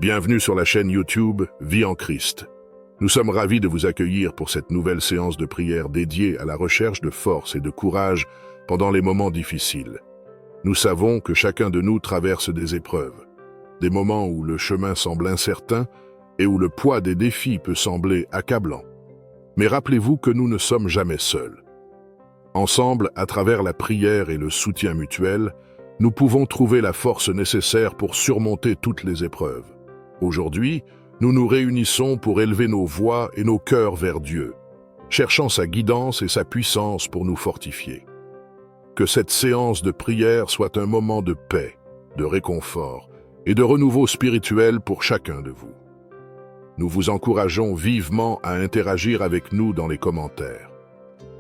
Bienvenue sur la chaîne YouTube Vie en Christ. Nous sommes ravis de vous accueillir pour cette nouvelle séance de prière dédiée à la recherche de force et de courage pendant les moments difficiles. Nous savons que chacun de nous traverse des épreuves, des moments où le chemin semble incertain et où le poids des défis peut sembler accablant. Mais rappelez-vous que nous ne sommes jamais seuls. Ensemble, à travers la prière et le soutien mutuel, nous pouvons trouver la force nécessaire pour surmonter toutes les épreuves. Aujourd'hui, nous nous réunissons pour élever nos voix et nos cœurs vers Dieu, cherchant sa guidance et sa puissance pour nous fortifier. Que cette séance de prière soit un moment de paix, de réconfort et de renouveau spirituel pour chacun de vous. Nous vous encourageons vivement à interagir avec nous dans les commentaires.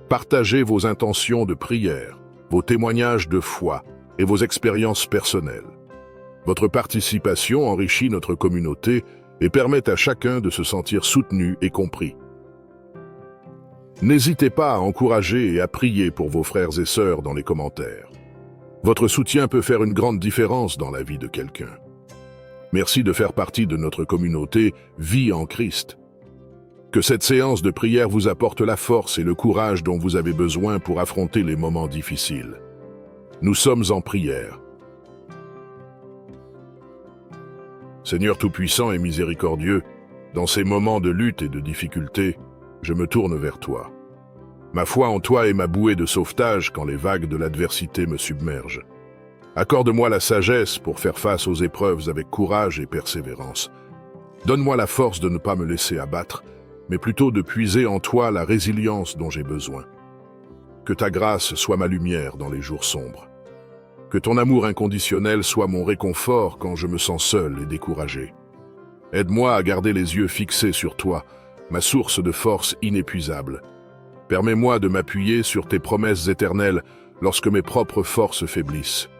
Partagez vos intentions de prière, vos témoignages de foi et vos expériences personnelles. Votre participation enrichit notre communauté et permet à chacun de se sentir soutenu et compris. N'hésitez pas à encourager et à prier pour vos frères et sœurs dans les commentaires. Votre soutien peut faire une grande différence dans la vie de quelqu'un. Merci de faire partie de notre communauté Vie en Christ. Que cette séance de prière vous apporte la force et le courage dont vous avez besoin pour affronter les moments difficiles. Nous sommes en prière. Seigneur Tout-Puissant et Miséricordieux, dans ces moments de lutte et de difficulté, je me tourne vers toi. Ma foi en toi est ma bouée de sauvetage quand les vagues de l'adversité me submergent. Accorde-moi la sagesse pour faire face aux épreuves avec courage et persévérance. Donne-moi la force de ne pas me laisser abattre, mais plutôt de puiser en toi la résilience dont j'ai besoin. Que ta grâce soit ma lumière dans les jours sombres. Que ton amour inconditionnel soit mon réconfort quand je me sens seul et découragé. Aide-moi à garder les yeux fixés sur toi, ma source de force inépuisable. Permets-moi de m'appuyer sur tes promesses éternelles lorsque mes propres forces faiblissent.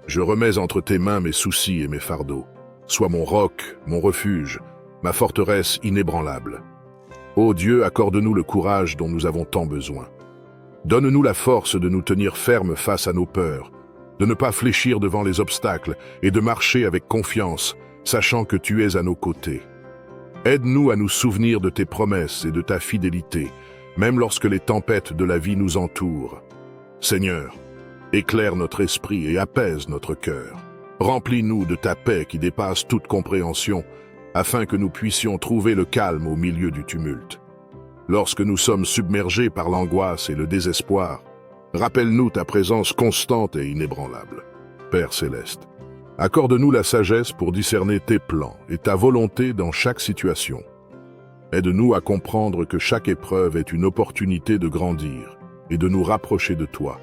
Je remets entre tes mains mes soucis et mes fardeaux. Sois mon roc, mon refuge, ma forteresse inébranlable. Ô Dieu, accorde-nous le courage dont nous avons tant besoin. Donne-nous la force de nous tenir fermes face à nos peurs, de ne pas fléchir devant les obstacles et de marcher avec confiance, sachant que tu es à nos côtés. Aide-nous à nous souvenir de tes promesses et de ta fidélité, même lorsque les tempêtes de la vie nous entourent. Seigneur, éclaire notre esprit et apaise notre cœur. Remplis-nous de ta paix qui dépasse toute compréhension, afin que nous puissions trouver le calme au milieu du tumulte. Lorsque nous sommes submergés par l'angoisse et le désespoir, rappelle-nous ta présence constante et inébranlable. Père céleste, accorde-nous la sagesse pour discerner tes plans et ta volonté dans chaque situation. Aide-nous à comprendre que chaque épreuve est une opportunité de grandir et de nous rapprocher de toi.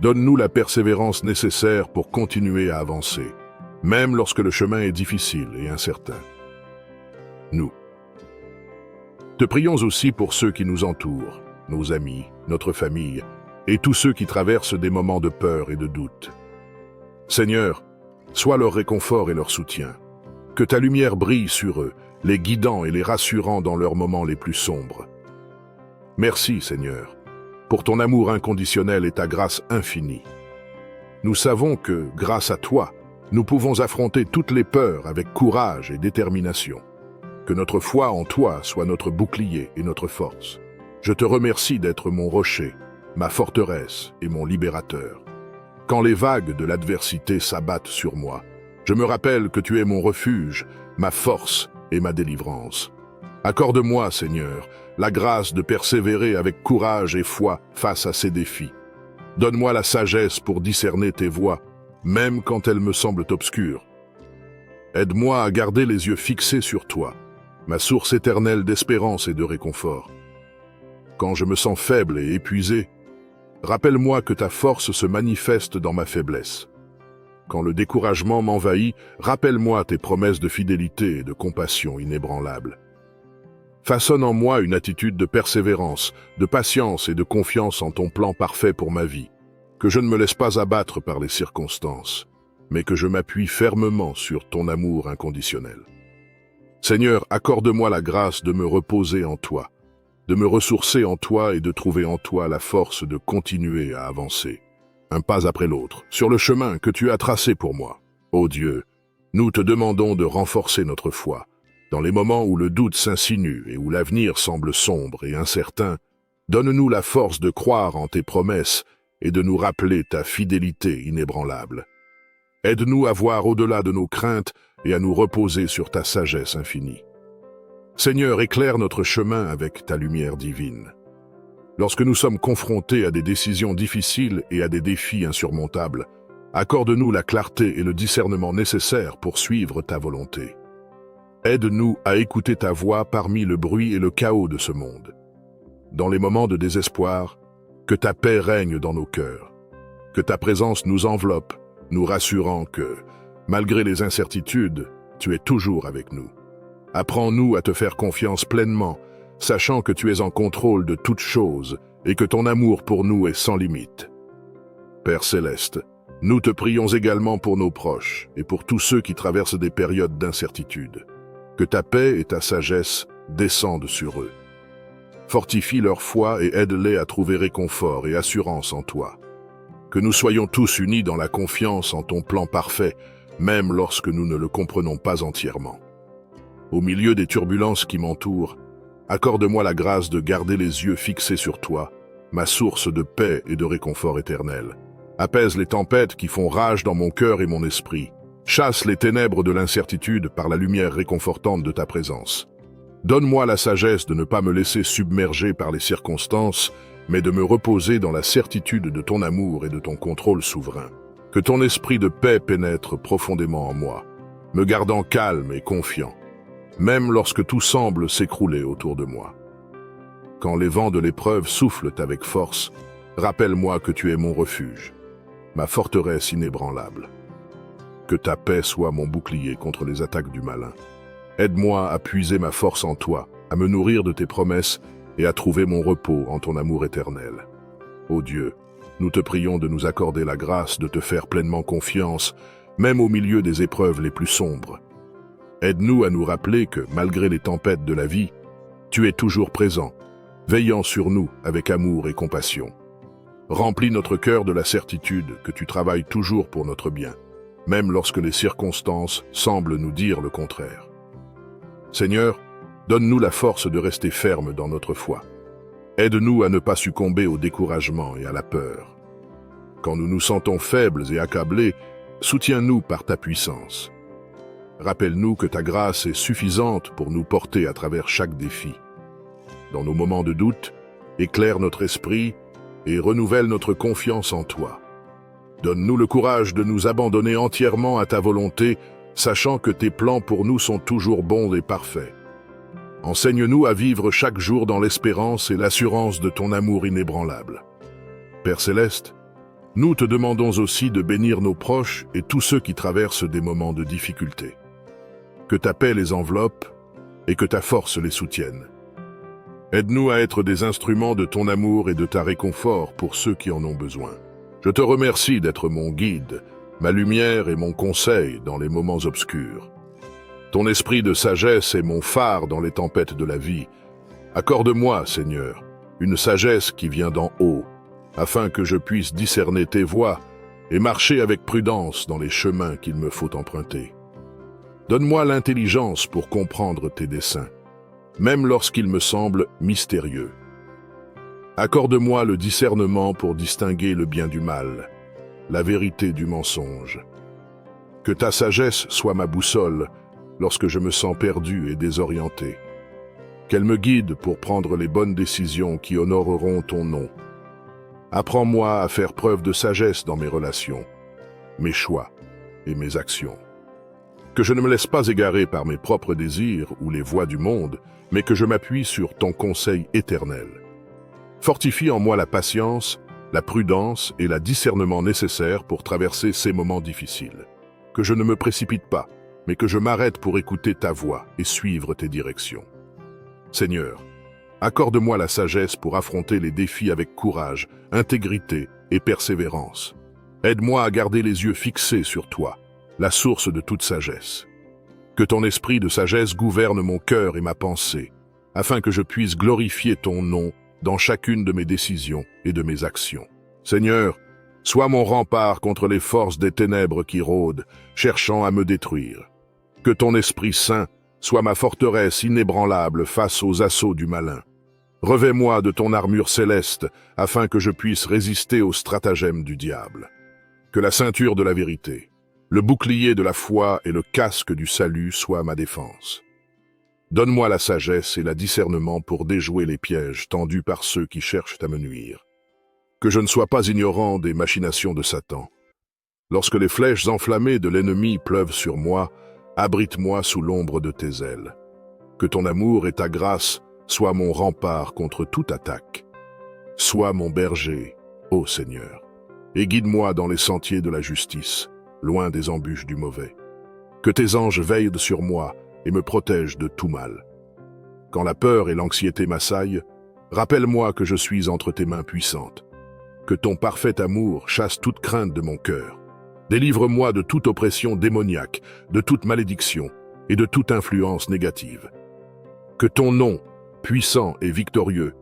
Donne-nous la persévérance nécessaire pour continuer à avancer, même lorsque le chemin est difficile et incertain. Nous te prions aussi pour ceux qui nous entourent, nos amis, notre famille, et tous ceux qui traversent des moments de peur et de doute. Seigneur, sois leur réconfort et leur soutien. Que ta lumière brille sur eux, les guidant et les rassurant dans leurs moments les plus sombres. Merci, Seigneur, pour ton amour inconditionnel et ta grâce infinie. Nous savons que, grâce à toi, nous pouvons affronter toutes les peurs avec courage et détermination. Que notre foi en toi soit notre bouclier et notre force. Je te remercie d'être mon rocher, ma forteresse et mon libérateur. Quand les vagues de l'adversité s'abattent sur moi, je me rappelle que tu es mon refuge, ma force et ma délivrance. Accorde-moi, Seigneur, la grâce de persévérer avec courage et foi face à ces défis. Donne-moi la sagesse pour discerner tes voies, même quand elles me semblent obscures. Aide-moi à garder les yeux fixés sur toi, ma source éternelle d'espérance et de réconfort. Quand je me sens faible et épuisé, rappelle-moi que ta force se manifeste dans ma faiblesse. Quand le découragement m'envahit, rappelle-moi tes promesses de fidélité et de compassion inébranlables. Façonne en moi une attitude de persévérance, de patience et de confiance en ton plan parfait pour ma vie. Que je ne me laisse pas abattre par les circonstances, mais que je m'appuie fermement sur ton amour inconditionnel. Seigneur, accorde-moi la grâce de me reposer en toi, de me ressourcer en toi et de trouver en toi la force de continuer à avancer, un pas après l'autre, sur le chemin que tu as tracé pour moi. Ô Dieu, Nous te demandons de renforcer notre foi. Dans les moments où le doute s'insinue et où l'avenir semble sombre et incertain, donne-nous la force de croire en tes promesses et de nous rappeler ta fidélité inébranlable. Aide-nous à voir au-delà de nos craintes et à nous reposer sur ta sagesse infinie. Seigneur, éclaire notre chemin avec ta lumière divine. Lorsque nous sommes confrontés à des décisions difficiles et à des défis insurmontables, accorde-nous la clarté et le discernement nécessaires pour suivre ta volonté. Aide-nous à écouter ta voix parmi le bruit et le chaos de ce monde. Dans les moments de désespoir, que ta paix règne dans nos cœurs. Que ta présence nous enveloppe, nous rassurant que, malgré les incertitudes, tu es toujours avec nous. Apprends-nous à te faire confiance pleinement, sachant que tu es en contrôle de toutes choses et que ton amour pour nous est sans limite. Père céleste, nous te prions également pour nos proches et pour tous ceux qui traversent des périodes d'incertitude. Que ta paix et ta sagesse descendent sur eux. Fortifie leur foi et aide-les à trouver réconfort et assurance en toi. Que nous soyons tous unis dans la confiance en ton plan parfait, même lorsque nous ne le comprenons pas entièrement. Au milieu des turbulences qui m'entourent, accorde-moi la grâce de garder les yeux fixés sur toi, ma source de paix et de réconfort éternel. Apaise les tempêtes qui font rage dans mon cœur et mon esprit. Chasse les ténèbres de l'incertitude par la lumière réconfortante de ta présence. Donne-moi la sagesse de ne pas me laisser submerger par les circonstances, mais de me reposer dans la certitude de ton amour et de ton contrôle souverain. Que ton esprit de paix pénètre profondément en moi, me gardant calme et confiant, même lorsque tout semble s'écrouler autour de moi. Quand les vents de l'épreuve soufflent avec force, rappelle-moi que tu es mon refuge, ma forteresse inébranlable. Que ta paix soit mon bouclier contre les attaques du malin. Aide-moi à puiser ma force en toi, à me nourrir de tes promesses et à trouver mon repos en ton amour éternel. Ô Dieu, nous te prions de nous accorder la grâce de te faire pleinement confiance, même au milieu des épreuves les plus sombres. Aide-nous à nous rappeler que, malgré les tempêtes de la vie, tu es toujours présent, veillant sur nous avec amour et compassion. Remplis notre cœur de la certitude que tu travailles toujours pour notre bien, même lorsque les circonstances semblent nous dire le contraire. Seigneur, donne-nous la force de rester ferme dans notre foi. Aide-nous à ne pas succomber au découragement et à la peur. Quand nous nous sentons faibles et accablés, soutiens-nous par ta puissance. Rappelle-nous que ta grâce est suffisante pour nous porter à travers chaque défi. Dans nos moments de doute, éclaire notre esprit et renouvelle notre confiance en toi. Donne-nous le courage de nous abandonner entièrement à ta volonté, sachant que tes plans pour nous sont toujours bons et parfaits. Enseigne-nous à vivre chaque jour dans l'espérance et l'assurance de ton amour inébranlable. Père céleste, nous te demandons aussi de bénir nos proches et tous ceux qui traversent des moments de difficulté. Que ta paix les enveloppe et que ta force les soutienne. Aide-nous à être des instruments de ton amour et de ta réconfort pour ceux qui en ont besoin. Je te remercie d'être mon guide, ma lumière et mon conseil dans les moments obscurs. Ton esprit de sagesse est mon phare dans les tempêtes de la vie. Accorde-moi, Seigneur, une sagesse qui vient d'en haut, afin que je puisse discerner tes voies et marcher avec prudence dans les chemins qu'il me faut emprunter. Donne-moi l'intelligence pour comprendre tes desseins, même lorsqu'ils me semblent mystérieux. Accorde-moi le discernement pour distinguer le bien du mal, la vérité du mensonge. Que ta sagesse soit ma boussole lorsque je me sens perdu et désorienté. Qu'elle me guide pour prendre les bonnes décisions qui honoreront ton nom. Apprends-moi à faire preuve de sagesse dans mes relations, mes choix et mes actions. Que je ne me laisse pas égarer par mes propres désirs ou les voies du monde, mais que je m'appuie sur ton conseil éternel. Fortifie en moi la patience, la prudence et le discernement nécessaires pour traverser ces moments difficiles. Que je ne me précipite pas, mais que je m'arrête pour écouter ta voix et suivre tes directions. Seigneur, accorde-moi la sagesse pour affronter les défis avec courage, intégrité et persévérance. Aide-moi à garder les yeux fixés sur toi, la source de toute sagesse. Que ton esprit de sagesse gouverne mon cœur et ma pensée, afin que je puisse glorifier ton nom dans chacune de mes décisions et de mes actions. Seigneur, Sois mon rempart contre les forces des ténèbres qui rôdent, cherchant à me détruire. Que ton Esprit Saint soit ma forteresse inébranlable face aux assauts du malin. Revêt-moi de ton armure céleste, afin que je puisse résister aux stratagèmes du diable. Que la ceinture de la vérité, le bouclier de la foi et le casque du salut soient ma défense. Donne-moi la sagesse et le discernement pour déjouer les pièges tendus par ceux qui cherchent à me nuire. Que je ne sois pas ignorant des machinations de Satan. Lorsque les flèches enflammées de l'ennemi pleuvent sur moi, abrite-moi sous l'ombre de tes ailes. Que ton amour et ta grâce soient mon rempart contre toute attaque. Sois mon berger, ô Seigneur, et guide-moi dans les sentiers de la justice, loin des embûches du mauvais. Que tes anges veillent sur moi et me protègent de tout mal. Quand la peur et l'anxiété m'assaillent, rappelle-moi que je suis entre tes mains puissantes. Que ton parfait amour chasse toute crainte de mon cœur. Délivre-moi de toute oppression démoniaque, de toute malédiction et de toute influence négative. Que ton nom, puissant et victorieux,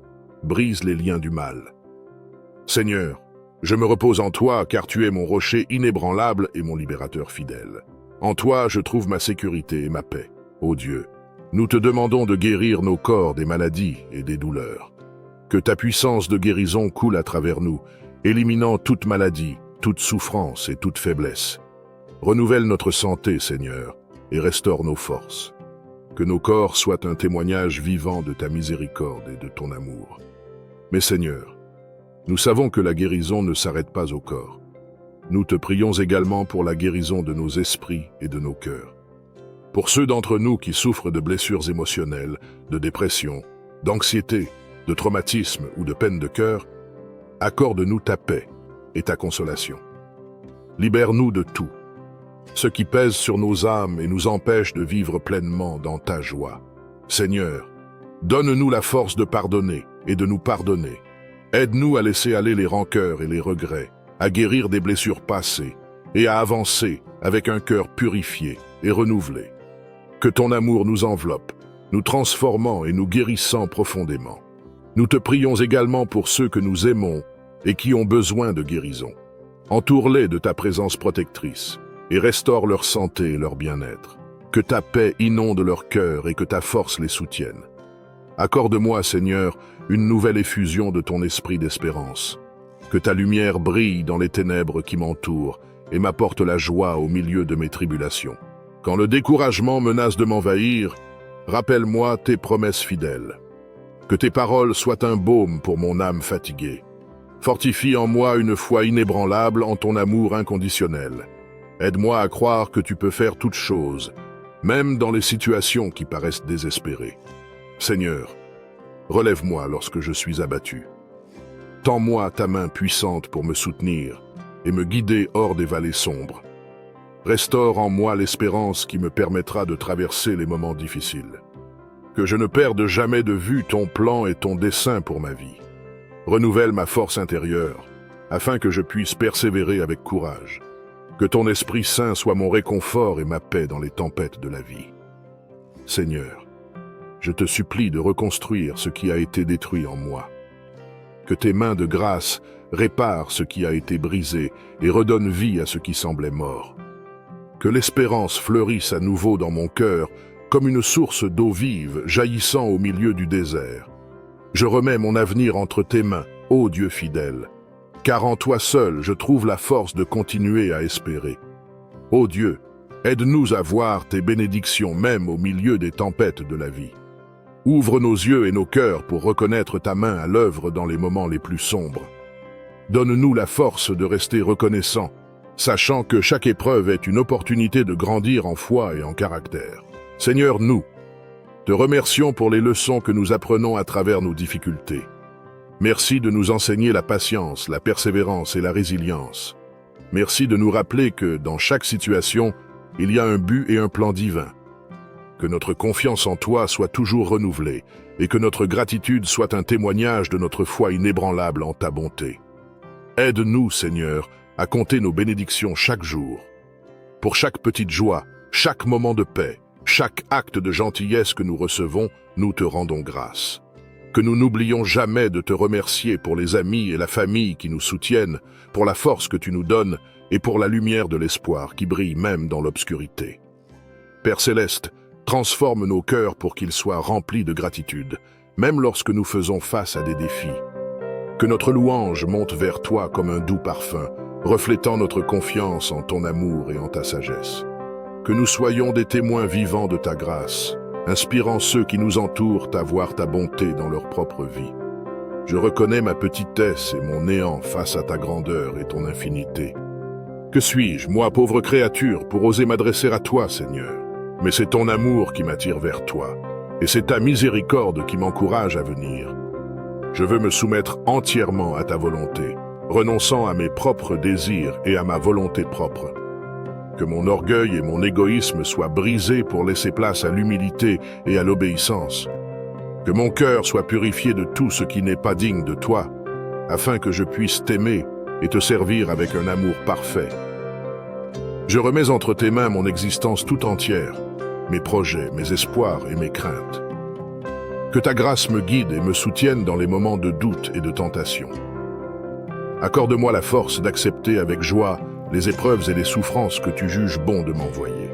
brise les liens du mal. Seigneur, je me repose en toi car tu es mon rocher inébranlable et mon libérateur fidèle. En toi, je trouve ma sécurité et ma paix. Ô Dieu, nous te demandons de guérir nos corps des maladies et des douleurs. Que ta puissance de guérison coule à travers nous, éliminant toute maladie, toute souffrance et toute faiblesse. Renouvelle notre santé, Seigneur, et restaure nos forces. Que nos corps soient un témoignage vivant de ta miséricorde et de ton amour. Mais Seigneur, nous savons que la guérison ne s'arrête pas au corps. Nous te prions également pour la guérison de nos esprits et de nos cœurs. Pour ceux d'entre nous qui souffrent de blessures émotionnelles, de dépression, d'anxiété, de traumatisme ou de peine de cœur, accorde-nous ta paix et ta consolation. Libère-nous de tout, ce qui pèse sur nos âmes et nous empêche de vivre pleinement dans ta joie. Seigneur, donne-nous la force de pardonner et de nous pardonner. Aide-nous à laisser aller les rancœurs et les regrets, à guérir des blessures passées et à avancer avec un cœur purifié et renouvelé. Que ton amour nous enveloppe, nous transformant et nous guérissant profondément. Nous te prions également pour ceux que nous aimons et qui ont besoin de guérison. Entoure-les de ta présence protectrice et restaure leur santé et leur bien-être. Que ta paix inonde leur cœur et que ta force les soutienne. Accorde-moi, Seigneur, une nouvelle effusion de ton esprit d'espérance. Que ta lumière brille dans les ténèbres qui m'entourent et m'apporte la joie au milieu de mes tribulations. Quand le découragement menace de m'envahir, rappelle-moi tes promesses fidèles. Que tes paroles soient un baume pour mon âme fatiguée. Fortifie en moi une foi inébranlable en ton amour inconditionnel. Aide-moi à croire que tu peux faire toutes choses, même dans les situations qui paraissent désespérées. Seigneur, relève-moi lorsque je suis abattu. Tends-moi ta main puissante pour me soutenir et me guider hors des vallées sombres. Restaure en moi l'espérance qui me permettra de traverser les moments difficiles. Que je ne perde jamais de vue ton plan et ton dessein pour ma vie. Renouvelle ma force intérieure, afin que je puisse persévérer avec courage. Que ton Esprit Saint soit mon réconfort et ma paix dans les tempêtes de la vie. Seigneur, je te supplie de reconstruire ce qui a été détruit en moi. Que tes mains de grâce réparent ce qui a été brisé et redonnent vie à ce qui semblait mort. Que l'espérance fleurisse à nouveau dans mon cœur comme une source d'eau vive jaillissant au milieu du désert. Je remets mon avenir entre tes mains, ô Dieu fidèle, car en toi seul je trouve la force de continuer à espérer. Ô Dieu, aide-nous à voir tes bénédictions même au milieu des tempêtes de la vie. Ouvre nos yeux et nos cœurs pour reconnaître ta main à l'œuvre dans les moments les plus sombres. Donne-nous la force de rester reconnaissants, sachant que chaque épreuve est une opportunité de grandir en foi et en caractère. Seigneur, nous te remercions pour les leçons que nous apprenons à travers nos difficultés. Merci de nous enseigner la patience, la persévérance et la résilience. Merci de nous rappeler que, dans chaque situation, il y a un but et un plan divin. Que notre confiance en toi soit toujours renouvelée et que notre gratitude soit un témoignage de notre foi inébranlable en ta bonté. Aide-nous, Seigneur, à compter nos bénédictions chaque jour. Pour chaque petite joie, chaque moment de paix, chaque acte de gentillesse que nous recevons, nous te rendons grâce. Que nous n'oublions jamais de te remercier pour les amis et la famille qui nous soutiennent, pour la force que tu nous donnes et pour la lumière de l'espoir qui brille même dans l'obscurité. Père céleste, transforme nos cœurs pour qu'ils soient remplis de gratitude, même lorsque nous faisons face à des défis. Que notre louange monte vers toi comme un doux parfum, reflétant notre confiance en ton amour et en ta sagesse. Que nous soyons des témoins vivants de ta grâce, inspirant ceux qui nous entourent à voir ta bonté dans leur propre vie. Je reconnais ma petitesse et mon néant face à ta grandeur et ton infinité. Que suis-je, moi, pauvre créature, pour oser m'adresser à toi, Seigneur? Mais c'est ton amour qui m'attire vers toi, et c'est ta miséricorde qui m'encourage à venir. Je veux me soumettre entièrement à ta volonté, renonçant à mes propres désirs et à ma volonté propre. Que mon orgueil et mon égoïsme soient brisés pour laisser place à l'humilité et à l'obéissance. Que mon cœur soit purifié de tout ce qui n'est pas digne de toi, afin que je puisse t'aimer et te servir avec un amour parfait. Je remets entre tes mains mon existence tout entière, mes projets, mes espoirs et mes craintes. Que ta grâce me guide et me soutienne dans les moments de doute et de tentation. Accorde-moi la force d'accepter avec joie les épreuves et les souffrances que tu juges bon de m'envoyer.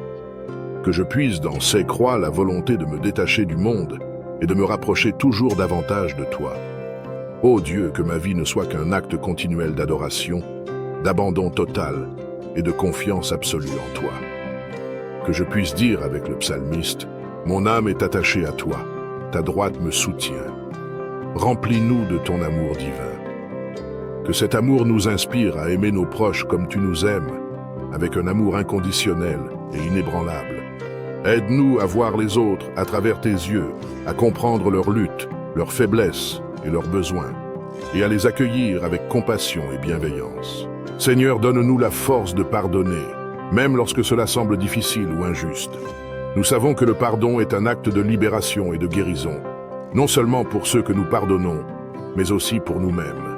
Que je puisse dans ces croix la volonté de me détacher du monde et de me rapprocher toujours davantage de toi. Ô Dieu, que ma vie ne soit qu'un acte continuel d'adoration, d'abandon total et de confiance absolue en toi. Que je puisse dire avec le psalmiste, mon âme est attachée à toi, ta droite me soutient. Remplis-nous de ton amour divin. Que cet amour nous inspire à aimer nos proches comme tu nous aimes, avec un amour inconditionnel et inébranlable. Aide-nous à voir les autres à travers tes yeux, à comprendre leurs luttes, leurs faiblesses et leurs besoins, et à les accueillir avec compassion et bienveillance. Seigneur, donne-nous la force de pardonner, même lorsque cela semble difficile ou injuste. Nous savons que le pardon est un acte de libération et de guérison, non seulement pour ceux que nous pardonnons, mais aussi pour nous-mêmes.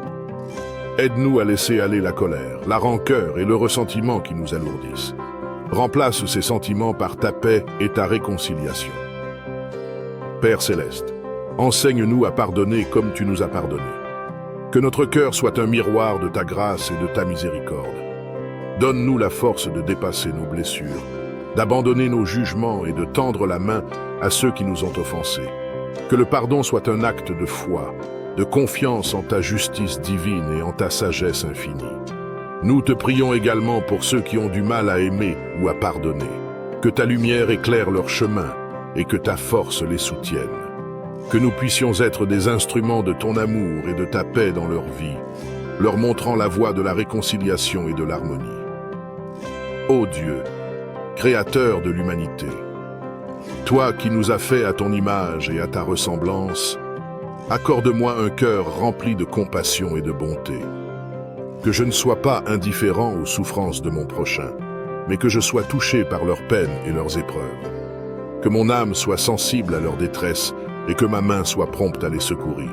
Aide-nous à laisser aller la colère, la rancœur et le ressentiment qui nous alourdissent. Remplace ces sentiments par ta paix et ta réconciliation. Père céleste, enseigne-nous à pardonner comme tu nous as pardonné. Que notre cœur soit un miroir de ta grâce et de ta miséricorde. Donne-nous la force de dépasser nos blessures, d'abandonner nos jugements et de tendre la main à ceux qui nous ont offensés. Que le pardon soit un acte de foi, de confiance en ta justice divine et en ta sagesse infinie. Nous te prions également pour ceux qui ont du mal à aimer ou à pardonner. Que ta lumière éclaire leur chemin et que ta force les soutienne. Que nous puissions être des instruments de ton amour et de ta paix dans leur vie, leur montrant la voie de la réconciliation et de l'harmonie. Ô Dieu, Créateur de l'humanité, toi qui nous as fait à ton image et à ta ressemblance, accorde-moi un cœur rempli de compassion et de bonté. Que je ne sois pas indifférent aux souffrances de mon prochain, mais que je sois touché par leurs peines et leurs épreuves. Que mon âme soit sensible à leur détresse et que ma main soit prompte à les secourir.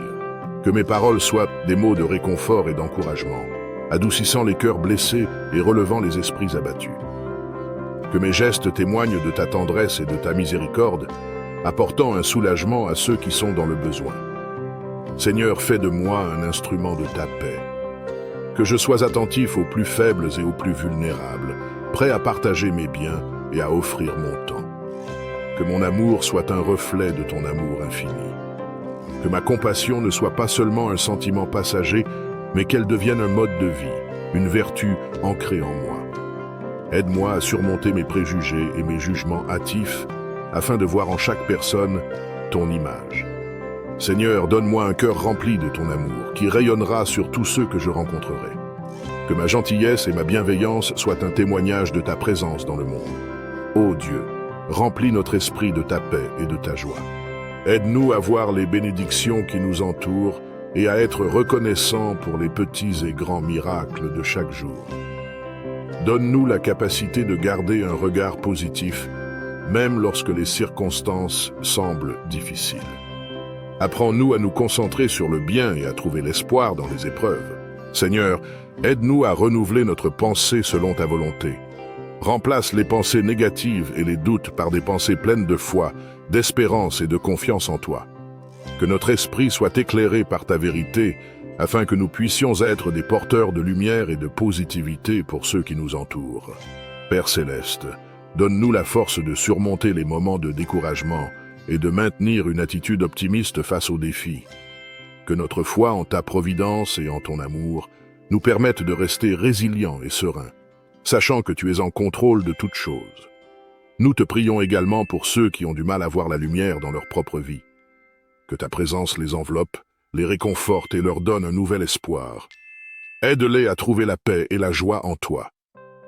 Que mes paroles soient des mots de réconfort et d'encouragement, adoucissant les cœurs blessés et relevant les esprits abattus. Que mes gestes témoignent de ta tendresse et de ta miséricorde, apportant un soulagement à ceux qui sont dans le besoin. Seigneur, fais de moi un instrument de ta paix. Que je sois attentif aux plus faibles et aux plus vulnérables, prêt à partager mes biens et à offrir mon temps. Que mon amour soit un reflet de ton amour infini. Que ma compassion ne soit pas seulement un sentiment passager, mais qu'elle devienne un mode de vie, une vertu ancrée en moi. Aide-moi à surmonter mes préjugés et mes jugements hâtifs, afin de voir en chaque personne ton image. Seigneur, donne-moi un cœur rempli de ton amour, qui rayonnera sur tous ceux que je rencontrerai. Que ma gentillesse et ma bienveillance soient un témoignage de ta présence dans le monde. Ô Dieu, remplis notre esprit de ta paix et de ta joie. Aide-nous à voir les bénédictions qui nous entourent et à être reconnaissants pour les petits et grands miracles de chaque jour. Donne-nous la capacité de garder un regard positif, même lorsque les circonstances semblent difficiles. Apprends-nous à nous concentrer sur le bien et à trouver l'espoir dans les épreuves. Seigneur, aide-nous à renouveler notre pensée selon ta volonté. Remplace les pensées négatives et les doutes par des pensées pleines de foi, d'espérance et de confiance en toi. Que notre esprit soit éclairé par ta vérité, afin que nous puissions être des porteurs de lumière et de positivité pour ceux qui nous entourent. Père céleste, donne-nous la force de surmonter les moments de découragement et de maintenir une attitude optimiste face aux défis. Que notre foi en ta providence et en ton amour nous permette de rester résilients et sereins, sachant que tu es en contrôle de toutes choses. Nous te prions également pour ceux qui ont du mal à voir la lumière dans leur propre vie. Que ta présence les enveloppe, les réconforte et leur donne un nouvel espoir. Aide-les à trouver la paix et la joie en toi,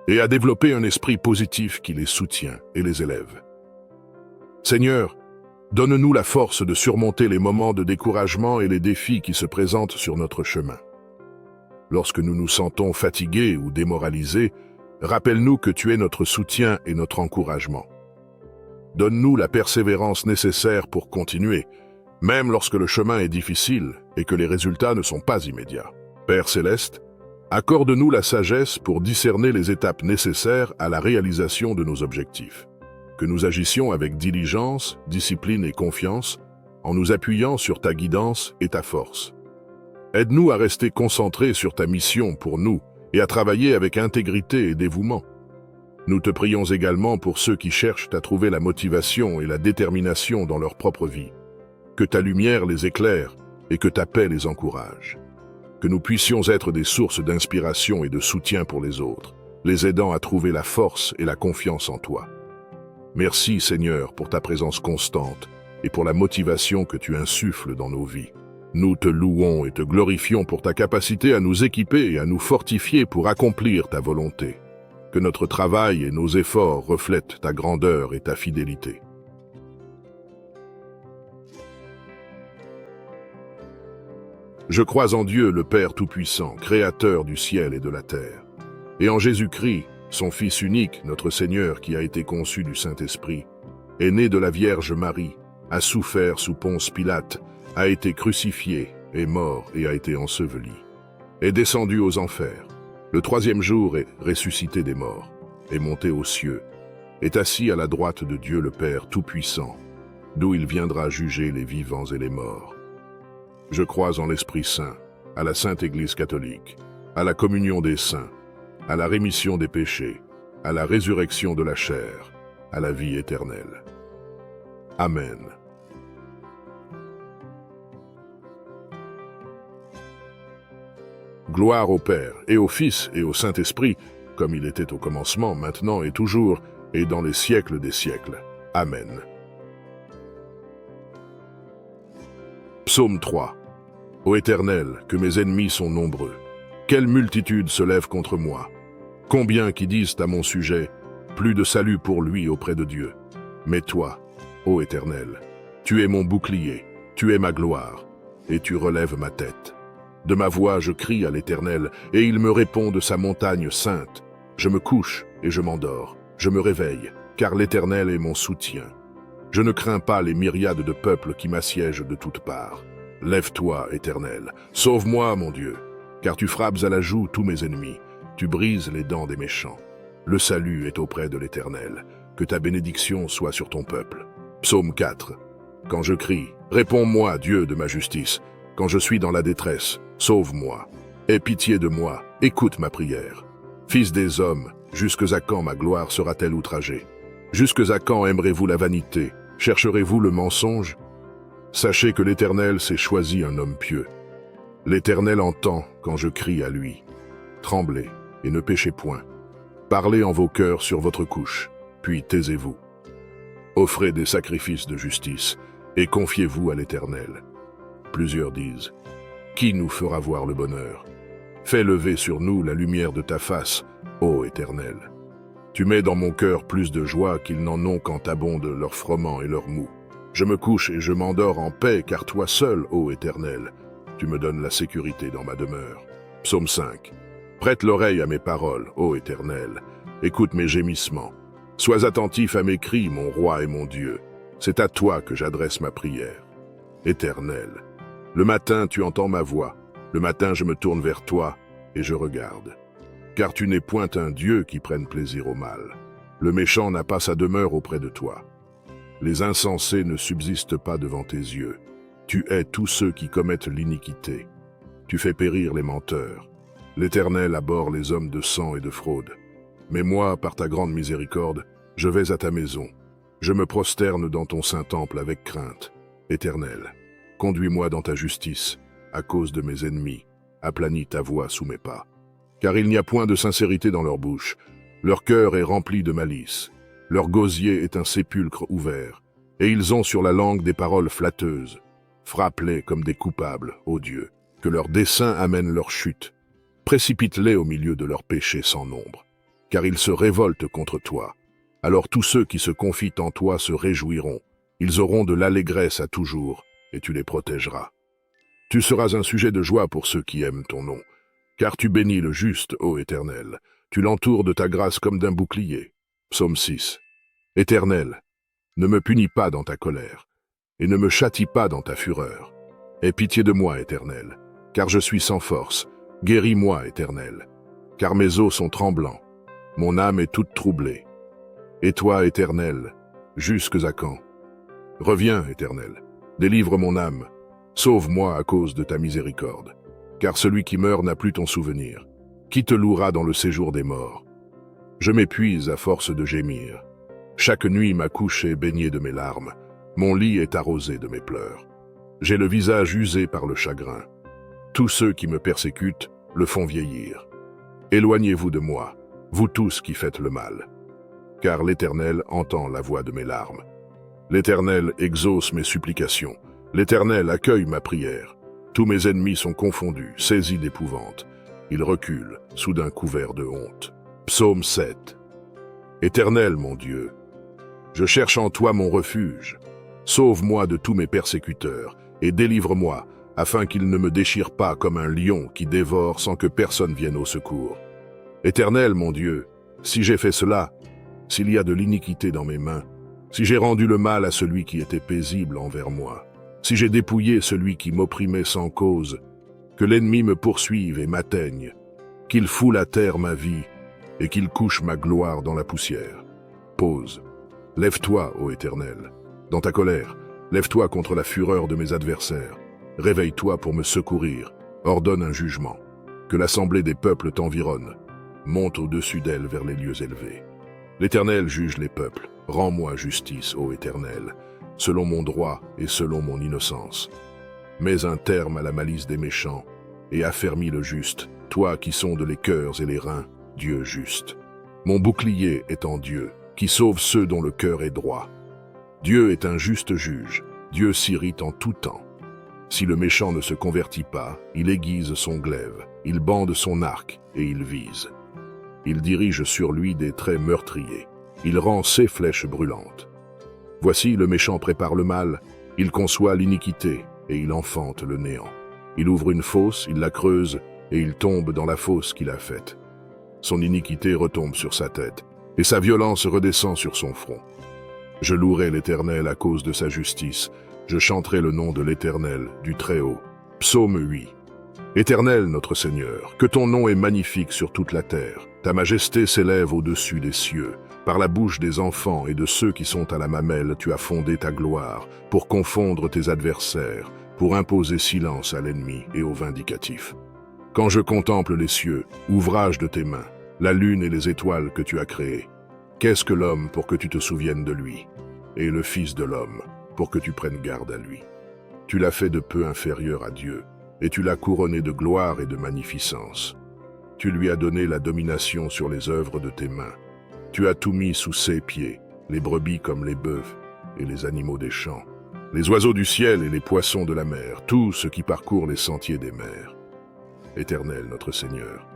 et à développer un esprit positif qui les soutient et les élève. Seigneur, donne-nous la force de surmonter les moments de découragement et les défis qui se présentent sur notre chemin. Lorsque nous nous sentons fatigués ou démoralisés, rappelle-nous que tu es notre soutien et notre encouragement. Donne-nous la persévérance nécessaire pour continuer, même lorsque le chemin est difficile et que les résultats ne sont pas immédiats. Père céleste, accorde-nous la sagesse pour discerner les étapes nécessaires à la réalisation de nos objectifs. Que nous agissions avec diligence, discipline et confiance, en nous appuyant sur ta guidance et ta force. Aide-nous à rester concentrés sur ta mission pour nous et à travailler avec intégrité et dévouement. Nous te prions également pour ceux qui cherchent à trouver la motivation et la détermination dans leur propre vie. Que ta lumière les éclaire et que ta paix les encourage. Que nous puissions être des sources d'inspiration et de soutien pour les autres, les aidant à trouver la force et la confiance en toi. Merci Seigneur pour ta présence constante et pour la motivation que tu insuffles dans nos vies. Nous te louons et te glorifions pour ta capacité à nous équiper et à nous fortifier pour accomplir ta volonté. Que notre travail et nos efforts reflètent ta grandeur et ta fidélité. Je crois en Dieu, le Père Tout-Puissant, Créateur du ciel et de la terre, et en Jésus-Christ, son Fils unique, notre Seigneur, qui a été conçu du Saint-Esprit, est né de la Vierge Marie, a souffert sous Ponce Pilate, a été crucifié, est mort et a été enseveli, est descendu aux enfers, le troisième jour est ressuscité des morts, est monté aux cieux, est assis à la droite de Dieu le Père Tout-Puissant, d'où il viendra juger les vivants et les morts. Je crois en l'Esprit Saint, à la Sainte Église catholique, à la communion des saints, à la rémission des péchés, à la résurrection de la chair, à la vie éternelle. Amen. Gloire au Père, et au Fils, et au Saint-Esprit, comme il était au commencement, maintenant et toujours, et dans les siècles des siècles. Amen. Psaume 3. Ô Éternel, que mes ennemis sont nombreux. Quelle multitude se lève contre moi. Combien qui disent à mon sujet, plus de salut pour lui auprès de Dieu. Mais toi, ô Éternel, tu es mon bouclier, tu es ma gloire, et tu relèves ma tête. De ma voix je crie à l'Éternel, et il me répond de sa montagne sainte. Je me couche et je m'endors, je me réveille, car l'Éternel est mon soutien. Je ne crains pas les myriades de peuples qui m'assiègent de toutes parts. Lève-toi, Éternel, sauve-moi, mon Dieu, car tu frappes à la joue tous mes ennemis, tu brises les dents des méchants. Le salut est auprès de l'Éternel, que ta bénédiction soit sur ton peuple. Psaume 4. Quand je crie, réponds-moi, Dieu de ma justice. Quand je suis dans la détresse, sauve-moi. Aie pitié de moi, écoute ma prière. Fils des hommes, jusque à quand ma gloire sera-t-elle outragée? Jusque à quand aimerez-vous la vanité? Chercherez-vous le mensonge? Sachez que l'Éternel s'est choisi un homme pieux. L'Éternel entend quand je crie à lui. Tremblez et ne péchez point. Parlez en vos cœurs sur votre couche, puis taisez-vous. Offrez des sacrifices de justice et confiez-vous à l'Éternel. Plusieurs disent, qui nous fera voir le bonheur? Fais lever sur nous la lumière de ta face, ô Éternel. Tu mets dans mon cœur plus de joie qu'ils n'en ont quand abondent leurs froment et leurs mou. Je me couche et je m'endors en paix, car toi seul, ô Éternel, tu me donnes la sécurité dans ma demeure. Psaume 5. Prête l'oreille à mes paroles, ô Éternel. Écoute mes gémissements. Sois attentif à mes cris, mon roi et mon Dieu. C'est à toi que j'adresse ma prière. Éternel, le matin tu entends ma voix. Le matin je me tourne vers toi et je regarde. Car tu n'es point un Dieu qui prenne plaisir au mal. Le méchant n'a pas sa demeure auprès de toi. Les insensés ne subsistent pas devant tes yeux. Tu hais tous ceux qui commettent l'iniquité. Tu fais périr les menteurs. L'Éternel abhorre les hommes de sang et de fraude. Mais moi, par ta grande miséricorde, je vais à ta maison. Je me prosterne dans ton saint temple avec crainte. Éternel, conduis-moi dans ta justice, à cause de mes ennemis. Aplanis ta voie sous mes pas. Car il n'y a point de sincérité dans leur bouche. Leur cœur est rempli de malice. Leur gosier est un sépulcre ouvert. Et ils ont sur la langue des paroles flatteuses. Frappe-les comme des coupables, ô Dieu, que leurs desseins amènent leur chute. Précipite-les au milieu de leurs péchés sans nombre, car ils se révoltent contre toi. Alors tous ceux qui se confient en toi se réjouiront. Ils auront de l'allégresse à toujours, et tu les protégeras. Tu seras un sujet de joie pour ceux qui aiment ton nom, car tu bénis le juste, ô Éternel. Tu l'entoures de ta grâce comme d'un bouclier. Psaume 6. Éternel, ne me punis pas dans ta colère, et ne me châtie pas dans ta fureur. Aie pitié de moi, Éternel, car je suis sans force. Guéris-moi, Éternel, car mes os sont tremblants. Mon âme est toute troublée. Et toi, Éternel, jusques à quand? Reviens, Éternel, délivre mon âme. Sauve-moi à cause de ta miséricorde, car celui qui meurt n'a plus ton souvenir. Qui te louera dans le séjour des morts? Je m'épuise à force de gémir. Chaque nuit ma couche est baignée de mes larmes. Mon lit est arrosé de mes pleurs. J'ai le visage usé par le chagrin. Tous ceux qui me persécutent le font vieillir. Éloignez-vous de moi, vous tous qui faites le mal. Car l'Éternel entend la voix de mes larmes. L'Éternel exauce mes supplications. L'Éternel accueille ma prière. Tous mes ennemis sont confondus, saisis d'épouvante. Ils reculent, soudain couverts de honte. Psaume 7. Éternel, mon Dieu, je cherche en toi mon refuge. Sauve-moi de tous mes persécuteurs et délivre-moi, afin qu'ils ne me déchirent pas comme un lion qui dévore sans que personne vienne au secours. Éternel, mon Dieu, si j'ai fait cela, s'il y a de l'iniquité dans mes mains, si j'ai rendu le mal à celui qui était paisible envers moi, si j'ai dépouillé celui qui m'opprimait sans cause, que l'ennemi me poursuive et m'atteigne, qu'il foule à terre ma vie et qu'il couche ma gloire dans la poussière. Pause. Lève-toi, ô Éternel. Dans ta colère, lève-toi contre la fureur de mes adversaires. Réveille-toi pour me secourir. Ordonne un jugement. Que l'assemblée des peuples t'environne. Monte au-dessus d'elle vers les lieux élevés. L'Éternel juge les peuples. Rends-moi justice, ô Éternel, selon mon droit et selon mon innocence. Mets un terme à la malice des méchants et affermis le juste, toi qui sondes les cœurs et les reins, Dieu juste. Mon bouclier est en Dieu, qui sauve ceux dont le cœur est droit. Dieu est un juste juge, Dieu s'irrite en tout temps. Si le méchant ne se convertit pas, il aiguise son glaive, il bande son arc et il vise. Il dirige sur lui des traits meurtriers, il rend ses flèches brûlantes. Voici le méchant prépare le mal, il conçoit l'iniquité et il enfante le néant. Il ouvre une fosse, il la creuse et il tombe dans la fosse qu'il a faite. Son iniquité retombe sur sa tête et sa violence redescend sur son front. Je louerai l'Éternel à cause de sa justice, je chanterai le nom de l'Éternel, du Très-Haut. Psaume 8. Éternel notre Seigneur, que ton nom est magnifique sur toute la terre. Ta majesté s'élève au-dessus des cieux. Par la bouche des enfants et de ceux qui sont à la mamelle, tu as fondé ta gloire, pour confondre tes adversaires, pour imposer silence à l'ennemi et au vindicatif. Quand je contemple les cieux, ouvrage de tes mains, la lune et les étoiles que tu as créées, qu'est-ce que l'homme pour que tu te souviennes de lui, et le Fils de l'homme pour que tu prennes garde à lui? Tu l'as fait de peu inférieur à Dieu, et tu l'as couronné de gloire et de magnificence. Tu lui as donné la domination sur les œuvres de tes mains. Tu as tout mis sous ses pieds, les brebis comme les bœufs et les animaux des champs, les oiseaux du ciel et les poissons de la mer, tout ce qui parcourt les sentiers des mers. Éternel notre Seigneur,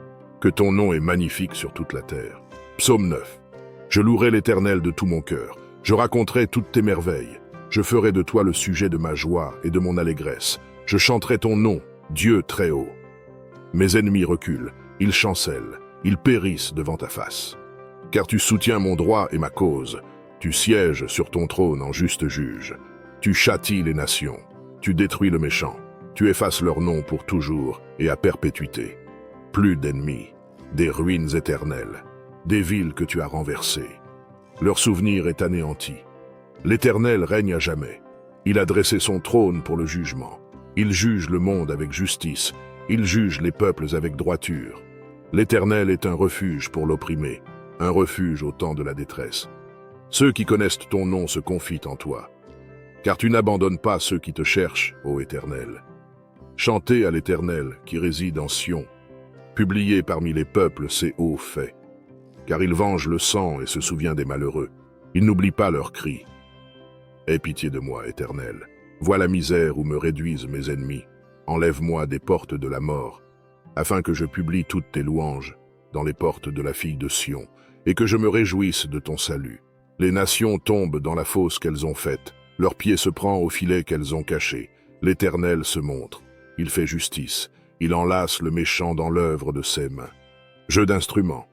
que ton nom est magnifique sur toute la terre. Psaume 9. Je louerai l'Éternel de tout mon cœur, je raconterai toutes tes merveilles, je ferai de toi le sujet de ma joie et de mon allégresse, je chanterai ton nom, Dieu très haut. Mes ennemis reculent, ils chancellent, ils périssent devant ta face. Car tu soutiens mon droit et ma cause, tu sièges sur ton trône en juste juge. Tu châties les nations, tu détruis le méchant, tu effaces leur nom pour toujours et à perpétuité. Plus d'ennemis, des ruines éternelles, des villes que tu as renversées. Leur souvenir est anéanti. L'Éternel règne à jamais. Il a dressé son trône pour le jugement. Il juge le monde avec justice. Il juge les peuples avec droiture. L'Éternel est un refuge pour l'opprimé, un refuge au temps de la détresse. Ceux qui connaissent ton nom se confient en toi, car tu n'abandonnes pas ceux qui te cherchent, ô Éternel. Chantez à l'Éternel qui réside en Sion. Publiez parmi les peuples ses hauts faits. Car il venge le sang et se souvient des malheureux. Il n'oublie pas leurs cris. Aie pitié de moi, Éternel. Vois la misère où me réduisent mes ennemis. Enlève-moi des portes de la mort, afin que je publie toutes tes louanges dans les portes de la fille de Sion, et que je me réjouisse de ton salut. Les nations tombent dans la fosse qu'elles ont faite. Leur pied se prend au filet qu'elles ont caché. L'Éternel se montre. Il fait justice. Il enlace le méchant dans l'œuvre de ses mains. Jeu d'instruments.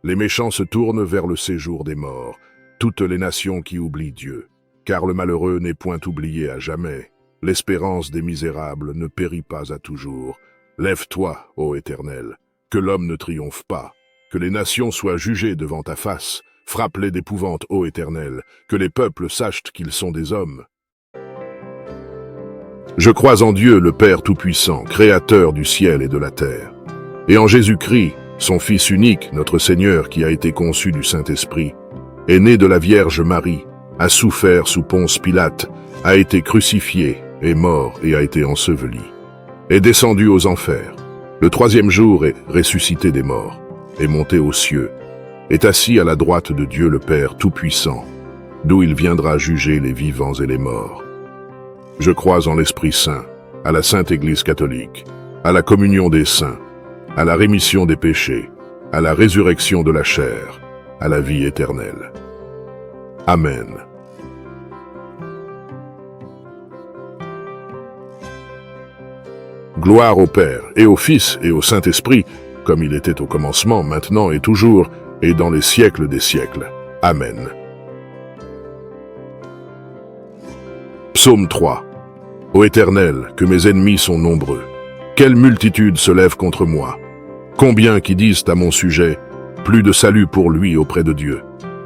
Les méchants se tournent vers le séjour des morts, toutes les nations qui oublient Dieu. Car le malheureux n'est point oublié à jamais. L'espérance des misérables ne périt pas à toujours. Lève-toi, ô Éternel, que l'homme ne triomphe pas, que les nations soient jugées devant ta face. Frappe-les d'épouvante, ô Éternel, que les peuples sachent qu'ils sont des hommes. Je crois en Dieu, le Père Tout-Puissant, Créateur du ciel et de la terre, et en Jésus-Christ, son Fils unique, notre Seigneur, qui a été conçu du Saint-Esprit, est né de la Vierge Marie, a souffert sous Ponce Pilate, a été crucifié, est mort et a été enseveli, est descendu aux enfers. Le troisième jour est ressuscité des morts, est monté aux cieux, est assis à la droite de Dieu le Père Tout-Puissant, d'où il viendra juger les vivants et les morts. Je crois en l'Esprit Saint, à la Sainte Église catholique, à la communion des saints, à la rémission des péchés, à la résurrection de la chair, à la vie éternelle. Amen. Gloire au Père, et au Fils, et au Saint-Esprit, comme il était au commencement, maintenant et toujours, et dans les siècles des siècles. Amen. Psaume 3. Ô Éternel, que mes ennemis sont nombreux. Quelle multitude se lève contre moi. Combien qui disent à mon sujet, plus de salut pour lui auprès de Dieu.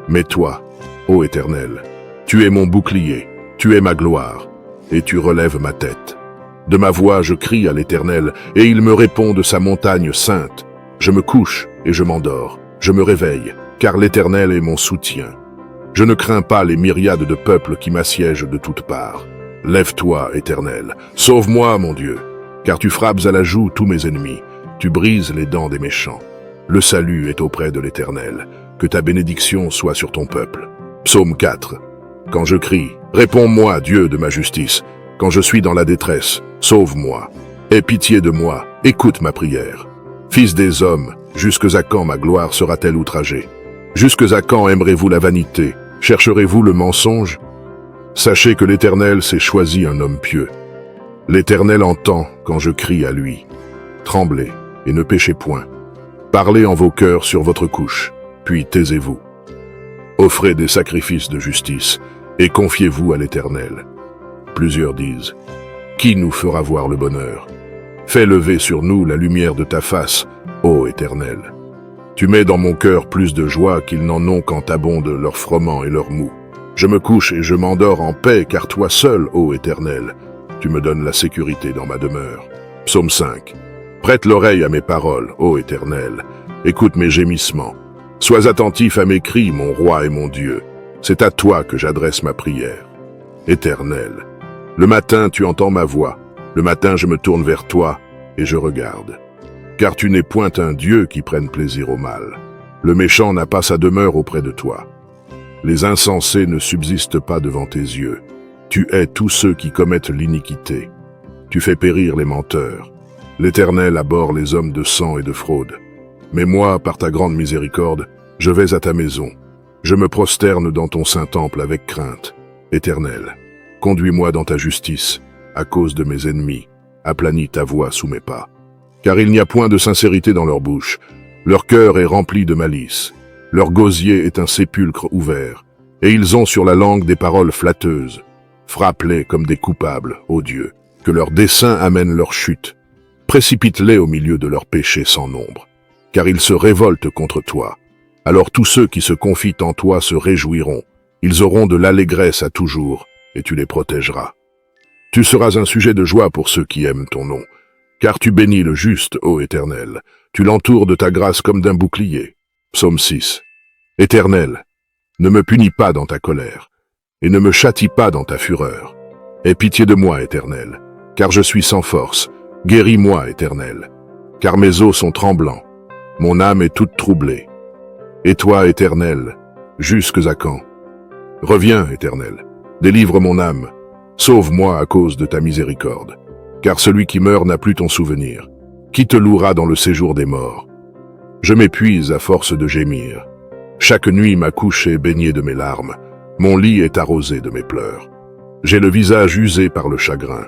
Mais toi, ô Éternel, tu es mon bouclier, tu es ma gloire, et tu relèves ma tête. De ma voix je crie à l'Éternel, et il me répond de sa montagne sainte. Je me couche et je m'endors, je me réveille, car l'Éternel est mon soutien. Je ne crains pas les myriades de peuples qui m'assiègent de toutes parts. Lève-toi, Éternel, sauve-moi, mon Dieu, car tu frappes à la joue tous mes ennemis, tu brises les dents des méchants. Le salut est auprès de l'Éternel, que ta bénédiction soit sur ton peuple. Psaume 4. Quand je crie, réponds-moi, Dieu de ma justice. Quand je suis dans la détresse, sauve-moi. Aie pitié de moi, écoute ma prière. Fils des hommes, jusque à quand ma gloire sera-t-elle outragée? Jusque à quand aimerez-vous la vanité? Chercherez-vous le mensonge? Sachez que l'Éternel s'est choisi un homme pieux. L'Éternel entend quand je crie à lui. Tremblez et ne péchez point. Parlez en vos cœurs sur votre couche, puis taisez-vous. Offrez des sacrifices de justice et confiez-vous à l'Éternel. Plusieurs disent, qui nous fera voir le bonheur? Fais lever sur nous la lumière de ta face, ô Éternel. Tu mets dans mon cœur plus de joie qu'ils n'en ont quand abondent leur froment et leur mou. Je me couche et je m'endors en paix, car toi seul, ô Éternel, tu me donnes la sécurité dans ma demeure. Psaume 5. Prête l'oreille à mes paroles, ô Éternel. Écoute mes gémissements. Sois attentif à mes cris, mon roi et mon Dieu. C'est à toi que j'adresse ma prière. Éternel, le matin tu entends ma voix. Le matin je me tourne vers toi et je regarde. Car tu n'es point un Dieu qui prenne plaisir au mal. Le méchant n'a pas sa demeure auprès de toi. Les insensés ne subsistent pas devant tes yeux. Tu hais tous ceux qui commettent l'iniquité. Tu fais périr les menteurs. L'Éternel abhorre les hommes de sang et de fraude. Mais moi, par ta grande miséricorde, je vais à ta maison. Je me prosterne dans ton saint temple avec crainte. Éternel, conduis-moi dans ta justice, à cause de mes ennemis. Aplanis ta voix sous mes pas. Car il n'y a point de sincérité dans leur bouche. Leur cœur est rempli de malice. Leur gosier est un sépulcre ouvert, et ils ont sur la langue des paroles flatteuses. Frappe-les comme des coupables, ô Dieu, que leurs desseins amènent leur chute. Précipite-les au milieu de leurs péchés sans nombre, car ils se révoltent contre toi. Alors tous ceux qui se confient en toi se réjouiront. Ils auront de l'allégresse à toujours, et tu les protégeras. Tu seras un sujet de joie pour ceux qui aiment ton nom, car tu bénis le juste, ô Éternel. Tu l'entoures de ta grâce comme d'un bouclier. Psaume 6. Éternel, ne me punis pas dans ta colère, et ne me châtie pas dans ta fureur. Aie pitié de moi, Éternel, car je suis sans force. Guéris-moi, Éternel, car mes os sont tremblants. Mon âme est toute troublée. Et toi, Éternel, jusques à quand? Reviens, Éternel, délivre mon âme. Sauve-moi à cause de ta miséricorde, car celui qui meurt n'a plus ton souvenir. Qui te louera dans le séjour des morts? Je m'épuise à force de gémir. Chaque nuit ma couche est baignée de mes larmes. Mon lit est arrosé de mes pleurs. J'ai le visage usé par le chagrin.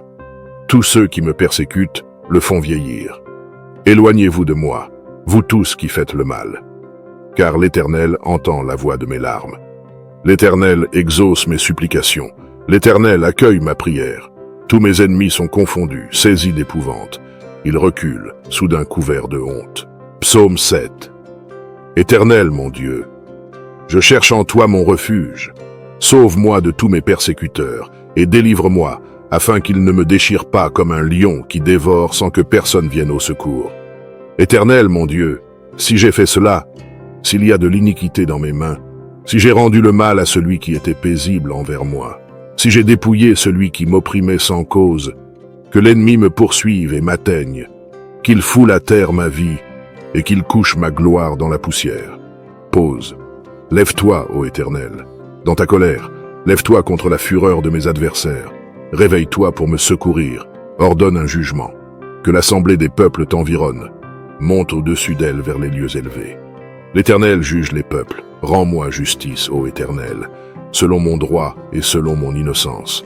Tous ceux qui me persécutent le font vieillir. Éloignez-vous de moi, vous tous qui faites le mal. Car l'Éternel entend la voix de mes larmes. L'Éternel exauce mes supplications. L'Éternel accueille ma prière. Tous mes ennemis sont confondus, saisis d'épouvante. Ils reculent, soudain couverts de honte. Psaume 7. Éternel, mon Dieu, je cherche en toi mon refuge. Sauve-moi de tous mes persécuteurs et délivre-moi, afin qu'ils ne me déchirent pas comme un lion qui dévore sans que personne vienne au secours. Éternel, mon Dieu, si j'ai fait cela, s'il y a de l'iniquité dans mes mains, si j'ai rendu le mal à celui qui était paisible envers moi, si j'ai dépouillé celui qui m'opprimait sans cause, que l'ennemi me poursuive et m'atteigne, qu'il foule à terre ma vie et qu'il couche ma gloire dans la poussière. Pause. Lève-toi, ô Éternel. Dans ta colère, lève-toi contre la fureur de mes adversaires. Réveille-toi pour me secourir. Ordonne un jugement. Que l'assemblée des peuples t'environne. Monte au-dessus d'elle vers les lieux élevés. L'Éternel juge les peuples. Rends-moi justice, ô Éternel, selon mon droit et selon mon innocence.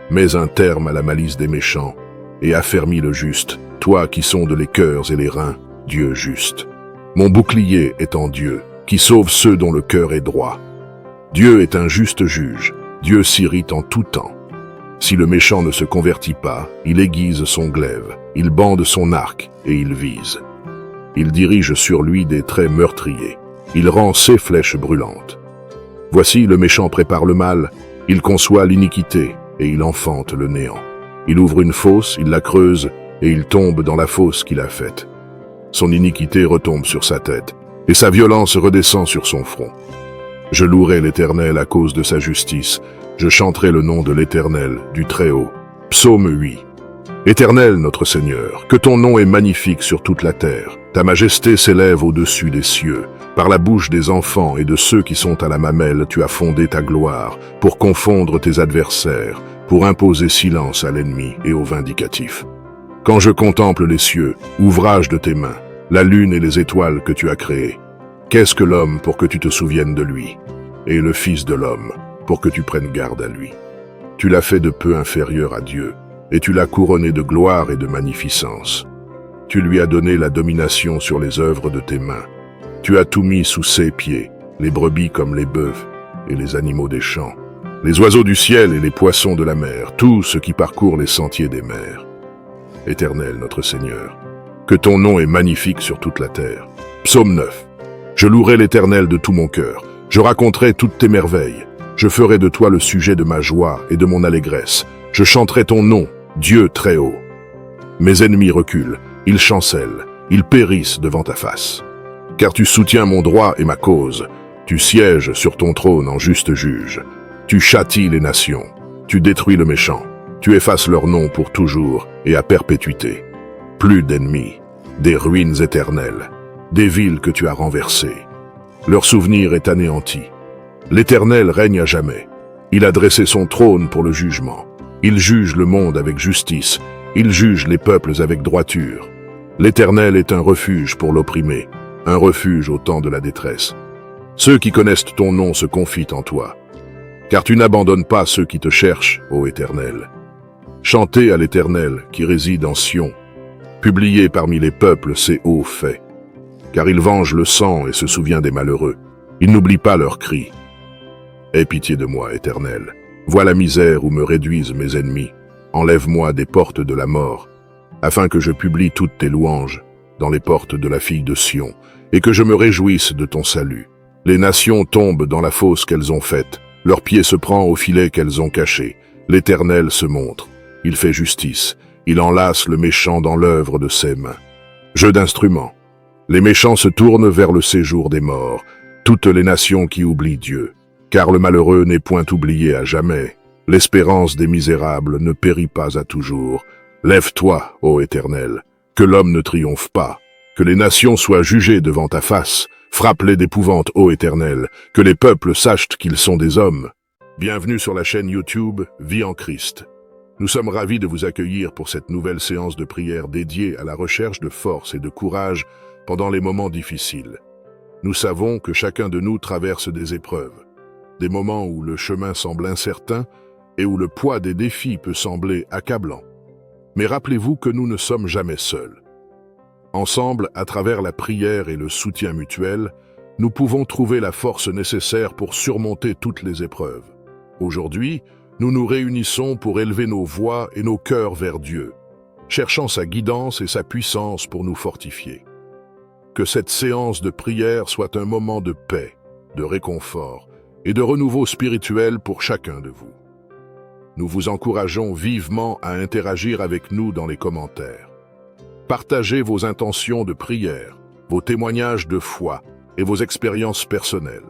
Mets un terme à la malice des méchants et affermis le juste, toi qui sondes les cœurs et les reins, Dieu juste. Mon bouclier est en Dieu, qui sauve ceux dont le cœur est droit. Dieu est un juste juge, Dieu s'irrite en tout temps. Si le méchant ne se convertit pas, il aiguise son glaive, il bande son arc et il vise. Il dirige sur lui des traits meurtriers, il rend ses flèches brûlantes. Voici le méchant prépare le mal, il conçoit l'iniquité et il enfante le néant. Il ouvre une fosse, il la creuse et il tombe dans la fosse qu'il a faite. Son iniquité retombe sur sa tête et sa violence redescend sur son front. Je louerai l'Éternel à cause de sa justice, je chanterai le nom de l'Éternel, du Très-Haut. Psaume 8. Éternel, notre Seigneur, que ton nom est magnifique sur toute la terre. Ta majesté s'élève au-dessus des cieux. Par la bouche des enfants et de ceux qui sont à la mamelle, tu as fondé ta gloire, pour confondre tes adversaires, pour imposer silence à l'ennemi et au vindicatif. Quand je contemple les cieux, ouvrage de tes mains, la lune et les étoiles que tu as créées, qu'est-ce que l'homme pour que tu te souviennes de lui, et le Fils de l'homme pour que tu prennes garde à lui? Tu l'as fait de peu inférieur à Dieu, et tu l'as couronné de gloire et de magnificence. Tu lui as donné la domination sur les œuvres de tes mains. Tu as tout mis sous ses pieds, les brebis comme les bœufs, et les animaux des champs, les oiseaux du ciel et les poissons de la mer, tout ce qui parcourt les sentiers des mers. Éternel, notre Seigneur, que ton nom est magnifique sur toute la terre. Psaume 9. Je louerai l'Éternel de tout mon cœur. Je raconterai toutes tes merveilles. Je ferai de toi le sujet de ma joie et de mon allégresse. Je chanterai ton nom, Dieu très haut. Mes ennemis reculent, ils chancellent, ils périssent devant ta face. Car tu soutiens mon droit et ma cause. Tu sièges sur ton trône en juste juge. Tu châties les nations. Tu détruis le méchant. Tu effaces leur nom pour toujours et à perpétuité. Plus d'ennemis, des ruines éternelles, des villes que tu as renversées. Leur souvenir est anéanti. L'Éternel règne à jamais. Il a dressé son trône pour le jugement. Il juge le monde avec justice. Il juge les peuples avec droiture. L'Éternel est un refuge pour l'opprimé, un refuge au temps de la détresse. Ceux qui connaissent ton nom se confient en toi, car tu n'abandonnes pas ceux qui te cherchent, ô Éternel. Chantez à l'Éternel qui réside en Sion. Publiez parmi les peuples ses hauts faits. Car il venge le sang et se souvient des malheureux. Il n'oublie pas leurs cris. Aie pitié de moi, Éternel. Vois la misère où me réduisent mes ennemis. Enlève-moi des portes de la mort, afin que je publie toutes tes louanges dans les portes de la fille de Sion, et que je me réjouisse de ton salut. Les nations tombent dans la fosse qu'elles ont faite. Leur pied se prend au filet qu'elles ont caché. L'Éternel se montre. Il fait justice. Il enlace le méchant dans l'œuvre de ses mains. Jeu d'instruments. Les méchants se tournent vers le séjour des morts, toutes les nations qui oublient Dieu. Car le malheureux n'est point oublié à jamais. L'espérance des misérables ne périt pas à toujours. Lève-toi, ô Éternel, que l'homme ne triomphe pas, que les nations soient jugées devant ta face. Frappe-les d'épouvante, ô Éternel, que les peuples sachent qu'ils sont des hommes. Bienvenue sur la chaîne YouTube Vie en Christ. Nous sommes ravis de vous accueillir pour cette nouvelle séance de prière dédiée à la recherche de force et de courage pendant les moments difficiles. Nous savons que chacun de nous traverse des épreuves, des moments où le chemin semble incertain et où le poids des défis peut sembler accablant. Mais rappelez-vous que nous ne sommes jamais seuls. Ensemble, à travers la prière et le soutien mutuel, nous pouvons trouver la force nécessaire pour surmonter toutes les épreuves. Aujourd'hui, nous nous réunissons pour élever nos voix et nos cœurs vers Dieu, cherchant sa guidance et sa puissance pour nous fortifier. Que cette séance de prière soit un moment de paix, de réconfort et de renouveau spirituel pour chacun de vous. Nous vous encourageons vivement à interagir avec nous dans les commentaires. Partagez vos intentions de prière, vos témoignages de foi et vos expériences personnelles.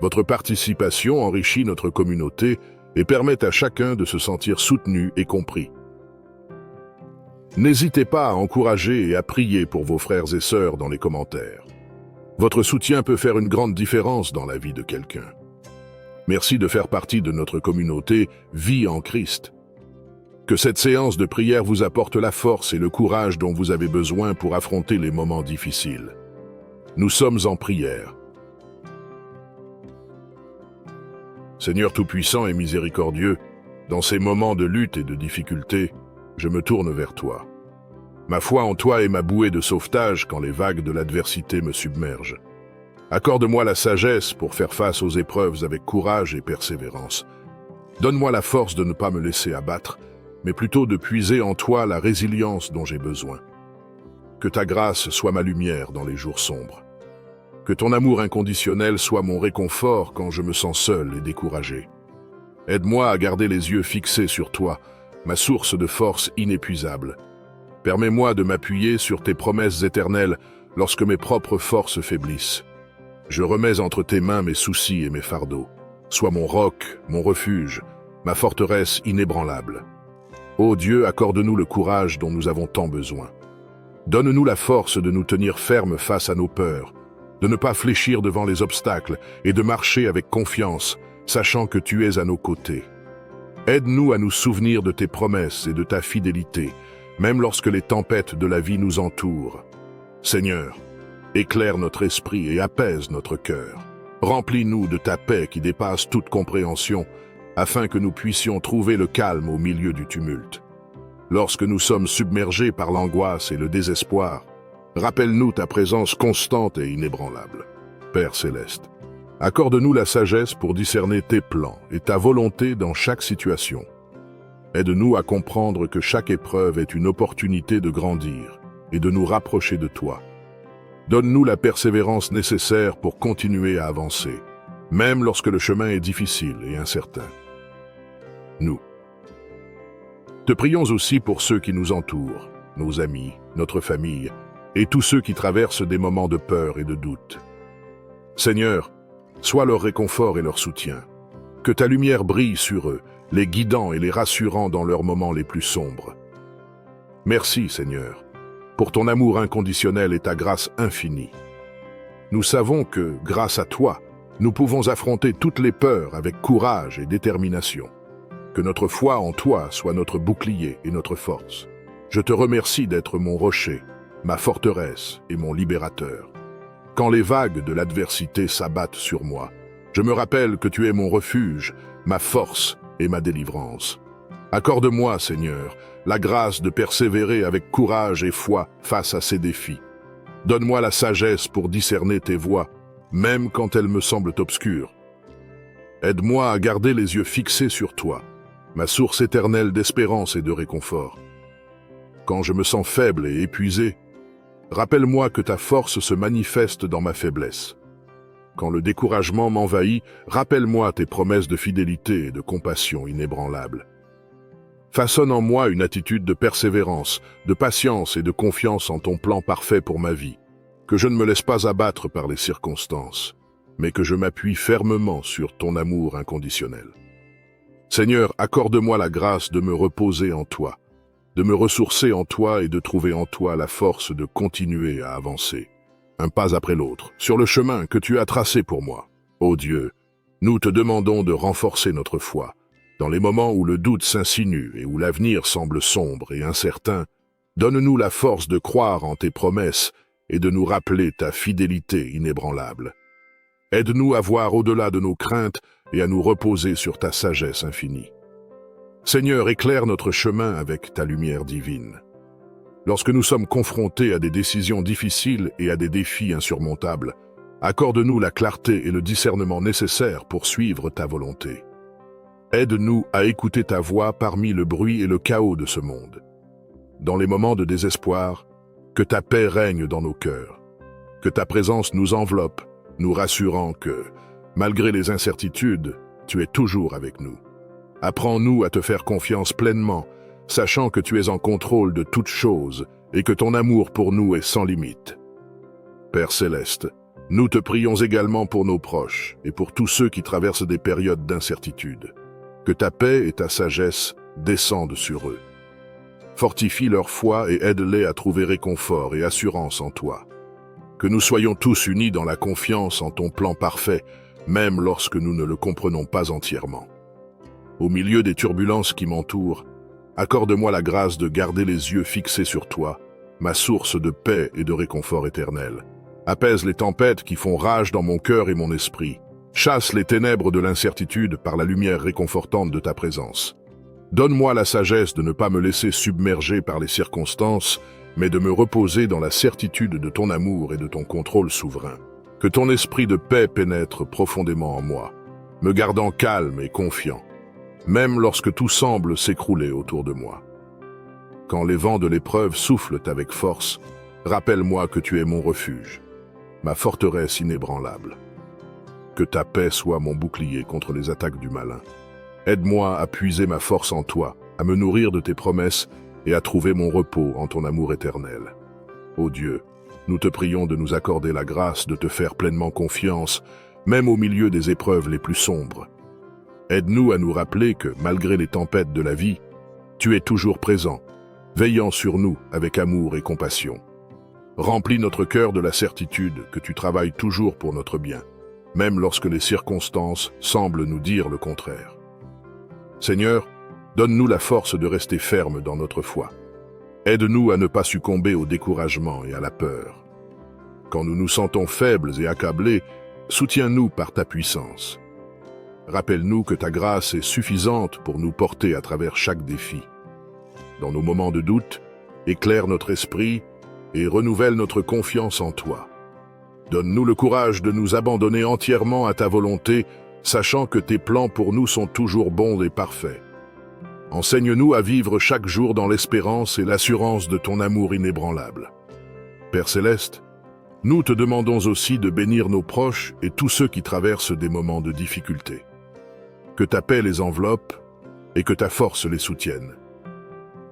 Votre participation enrichit notre communauté et permet à chacun de se sentir soutenu et compris. N'hésitez pas à encourager et à prier pour vos frères et sœurs dans les commentaires. Votre soutien peut faire une grande différence dans la vie de quelqu'un. Merci de faire partie de notre communauté Vie en Christ. Que cette séance de prière vous apporte la force et le courage dont vous avez besoin pour affronter les moments difficiles. Nous sommes en prière. Seigneur Tout-Puissant et Miséricordieux, dans ces moments de lutte et de difficulté, je me tourne vers toi. Ma foi en toi est ma bouée de sauvetage quand les vagues de l'adversité me submergent. Accorde-moi la sagesse pour faire face aux épreuves avec courage et persévérance. Donne-moi la force de ne pas me laisser abattre, mais plutôt de puiser en toi la résilience dont j'ai besoin. Que ta grâce soit ma lumière dans les jours sombres. Que ton amour inconditionnel soit mon réconfort quand je me sens seul et découragé. Aide-moi à garder les yeux fixés sur toi, ma source de force inépuisable. Permets-moi de m'appuyer sur tes promesses éternelles lorsque mes propres forces faiblissent. Je remets entre tes mains mes soucis et mes fardeaux. Sois mon roc, mon refuge, ma forteresse inébranlable. Ô Dieu, accorde-nous le courage dont nous avons tant besoin. Donne-nous la force de nous tenir fermes face à nos peurs, de ne pas fléchir devant les obstacles et de marcher avec confiance, sachant que tu es à nos côtés. Aide-nous à nous souvenir de tes promesses et de ta fidélité, même lorsque les tempêtes de la vie nous entourent. Seigneur, éclaire notre esprit et apaise notre cœur. Remplis-nous de ta paix qui dépasse toute compréhension, afin que nous puissions trouver le calme au milieu du tumulte. Lorsque nous sommes submergés par l'angoisse et le désespoir, rappelle-nous ta présence constante et inébranlable. Père céleste, accorde-nous la sagesse pour discerner tes plans et ta volonté dans chaque situation. Aide-nous à comprendre que chaque épreuve est une opportunité de grandir et de nous rapprocher de toi. Donne-nous la persévérance nécessaire pour continuer à avancer, même lorsque le chemin est difficile et incertain. Nous te prions aussi pour ceux qui nous entourent, nos amis, notre famille, et tous ceux qui traversent des moments de peur et de doute. Seigneur, sois leur réconfort et leur soutien. Que ta lumière brille sur eux, les guidant et les rassurant dans leurs moments les plus sombres. Merci, Seigneur, pour ton amour inconditionnel et ta grâce infinie. Nous savons que, grâce à toi, nous pouvons affronter toutes les peurs avec courage et détermination. Que notre foi en toi soit notre bouclier et notre force. Je te remercie d'être mon rocher, ma forteresse et mon libérateur. Quand les vagues de l'adversité s'abattent sur moi, je me rappelle que tu es mon refuge, ma force et ma délivrance. Accorde-moi, Seigneur, la grâce de persévérer avec courage et foi face à ces défis. Donne-moi la sagesse pour discerner tes voies, même quand elles me semblent obscures. Aide-moi à garder les yeux fixés sur toi, ma source éternelle d'espérance et de réconfort. Quand je me sens faible et épuisé, rappelle-moi que ta force se manifeste dans ma faiblesse. Quand le découragement m'envahit, rappelle-moi tes promesses de fidélité et de compassion inébranlables. Façonne en moi une attitude de persévérance, de patience et de confiance en ton plan parfait pour ma vie. Que je ne me laisse pas abattre par les circonstances, mais que je m'appuie fermement sur ton amour inconditionnel. Seigneur, accorde-moi la grâce de me reposer en toi, de me ressourcer en toi et de trouver en toi la force de continuer à avancer, un pas après l'autre, sur le chemin que tu as tracé pour moi. Ô Dieu, nous te demandons de renforcer notre foi. Dans les moments où le doute s'insinue et où l'avenir semble sombre et incertain, donne-nous la force de croire en tes promesses et de nous rappeler ta fidélité inébranlable. Aide-nous à voir au-delà de nos craintes et à nous reposer sur ta sagesse infinie. Seigneur, éclaire notre chemin avec ta lumière divine. Lorsque nous sommes confrontés à des décisions difficiles et à des défis insurmontables, accorde-nous la clarté et le discernement nécessaires pour suivre ta volonté. Aide-nous à écouter ta voix parmi le bruit et le chaos de ce monde. Dans les moments de désespoir, que ta paix règne dans nos cœurs, que ta présence nous enveloppe, nous rassurant que, malgré les incertitudes, tu es toujours avec nous. Apprends-nous à te faire confiance pleinement, sachant que tu es en contrôle de toutes choses et que ton amour pour nous est sans limite. Père céleste, nous te prions également pour nos proches et pour tous ceux qui traversent des périodes d'incertitude. Que ta paix et ta sagesse descendent sur eux. Fortifie leur foi et aide-les à trouver réconfort et assurance en toi. Que nous soyons tous unis dans la confiance en ton plan parfait, même lorsque nous ne le comprenons pas entièrement. Au milieu des turbulences qui m'entourent, accorde-moi la grâce de garder les yeux fixés sur toi, ma source de paix et de réconfort éternel. Apaise les tempêtes qui font rage dans mon cœur et mon esprit. Chasse les ténèbres de l'incertitude par la lumière réconfortante de ta présence. Donne-moi la sagesse de ne pas me laisser submerger par les circonstances, mais de me reposer dans la certitude de ton amour et de ton contrôle souverain. Que ton esprit de paix pénètre profondément en moi, me gardant calme et confiant, même lorsque tout semble s'écrouler autour de moi. Quand les vents de l'épreuve soufflent avec force, rappelle-moi que tu es mon refuge, ma forteresse inébranlable. Que ta paix soit mon bouclier contre les attaques du malin. Aide-moi à puiser ma force en toi, à me nourrir de tes promesses et à trouver mon repos en ton amour éternel. Ô Dieu, nous te prions de nous accorder la grâce de te faire pleinement confiance, même au milieu des épreuves les plus sombres. Aide-nous à nous rappeler que, malgré les tempêtes de la vie, tu es toujours présent, veillant sur nous avec amour et compassion. Remplis notre cœur de la certitude que tu travailles toujours pour notre bien, même lorsque les circonstances semblent nous dire le contraire. Seigneur, donne-nous la force de rester ferme dans notre foi. Aide-nous à ne pas succomber au découragement et à la peur. Quand nous nous sentons faibles et accablés, soutiens-nous par ta puissance. Rappelle-nous que ta grâce est suffisante pour nous porter à travers chaque défi. Dans nos moments de doute, éclaire notre esprit et renouvelle notre confiance en toi. Donne-nous le courage de nous abandonner entièrement à ta volonté, sachant que tes plans pour nous sont toujours bons et parfaits. Enseigne-nous à vivre chaque jour dans l'espérance et l'assurance de ton amour inébranlable. Père céleste, nous te demandons aussi de bénir nos proches et tous ceux qui traversent des moments de difficulté. Que ta paix les enveloppe et que ta force les soutienne.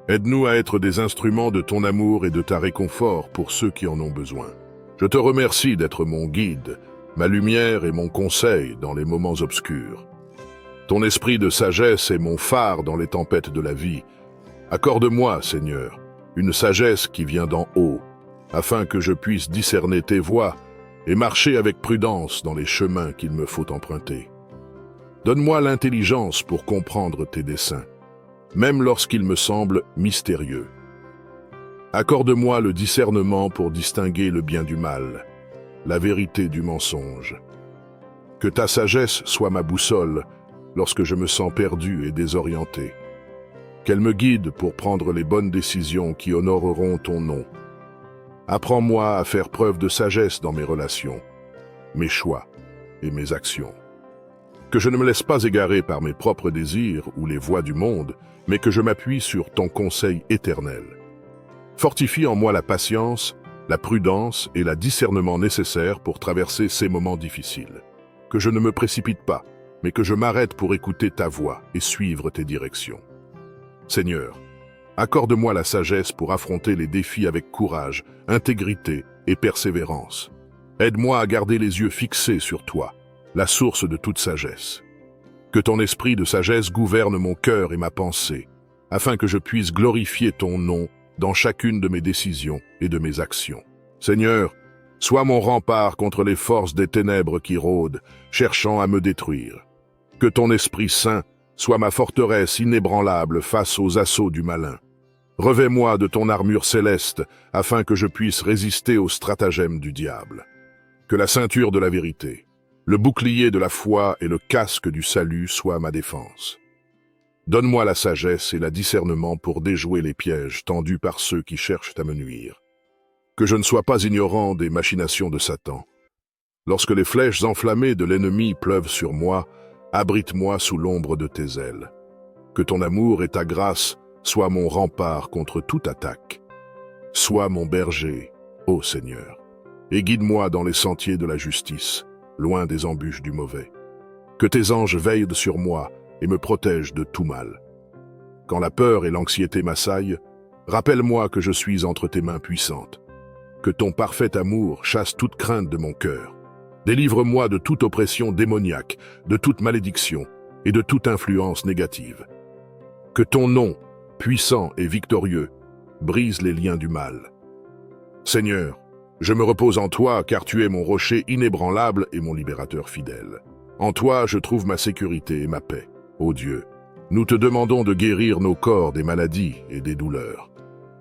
Aide-nous à être des instruments de ton amour et de ta réconfort pour ceux qui en ont besoin. Je te remercie d'être mon guide, ma lumière et mon conseil dans les moments obscurs. Ton esprit de sagesse est mon phare dans les tempêtes de la vie. Accorde-moi, Seigneur, une sagesse qui vient d'en haut, afin que je puisse discerner tes voies et marcher avec prudence dans les chemins qu'il me faut emprunter. Donne-moi l'intelligence pour comprendre tes desseins, même lorsqu'ils me semblent mystérieux. Accorde-moi le discernement pour distinguer le bien du mal, la vérité du mensonge. Que ta sagesse soit ma boussole lorsque je me sens perdu et désorienté. Qu'elle me guide pour prendre les bonnes décisions qui honoreront ton nom. Apprends-moi à faire preuve de sagesse dans mes relations, mes choix et mes actions. Que je ne me laisse pas égarer par mes propres désirs ou les voies du monde, mais que je m'appuie sur ton conseil éternel. Fortifie en moi la patience, la prudence et le discernement nécessaires pour traverser ces moments difficiles. Que je ne me précipite pas, mais que je m'arrête pour écouter ta voix et suivre tes directions. Seigneur, accorde-moi la sagesse pour affronter les défis avec courage, intégrité et persévérance. Aide-moi à garder les yeux fixés sur toi, la source de toute sagesse. Que ton esprit de sagesse gouverne mon cœur et ma pensée, afin que je puisse glorifier ton nom dans chacune de mes décisions et de mes actions. Seigneur, sois mon rempart contre les forces des ténèbres qui rôdent, cherchant à me détruire. Que ton Esprit Saint soit ma forteresse inébranlable face aux assauts du malin. Revêt-moi de ton armure céleste, afin que je puisse résister aux stratagèmes du diable. Que la ceinture de la vérité, le bouclier de la foi et le casque du salut soient ma défense. Donne-moi la sagesse et le discernement pour déjouer les pièges tendus par ceux qui cherchent à me nuire. Que je ne sois pas ignorant des machinations de Satan. Lorsque les flèches enflammées de l'ennemi pleuvent sur moi, abrite-moi sous l'ombre de tes ailes. Que ton amour et ta grâce soient mon rempart contre toute attaque. Sois mon berger, ô Seigneur, et guide-moi dans les sentiers de la justice, loin des embûches du mauvais. Que tes anges veillent sur moi et me protègent de tout mal. Quand la peur et l'anxiété m'assaillent, rappelle-moi que je suis entre tes mains puissantes. Que ton parfait amour chasse toute crainte de mon cœur. Délivre-moi de toute oppression démoniaque, de toute malédiction et de toute influence négative. Que ton nom, puissant et victorieux, brise les liens du mal. Seigneur, je me repose en toi car tu es mon rocher inébranlable et mon libérateur fidèle. En toi, je trouve ma sécurité et ma paix. Ô Dieu, nous te demandons de guérir nos corps des maladies et des douleurs.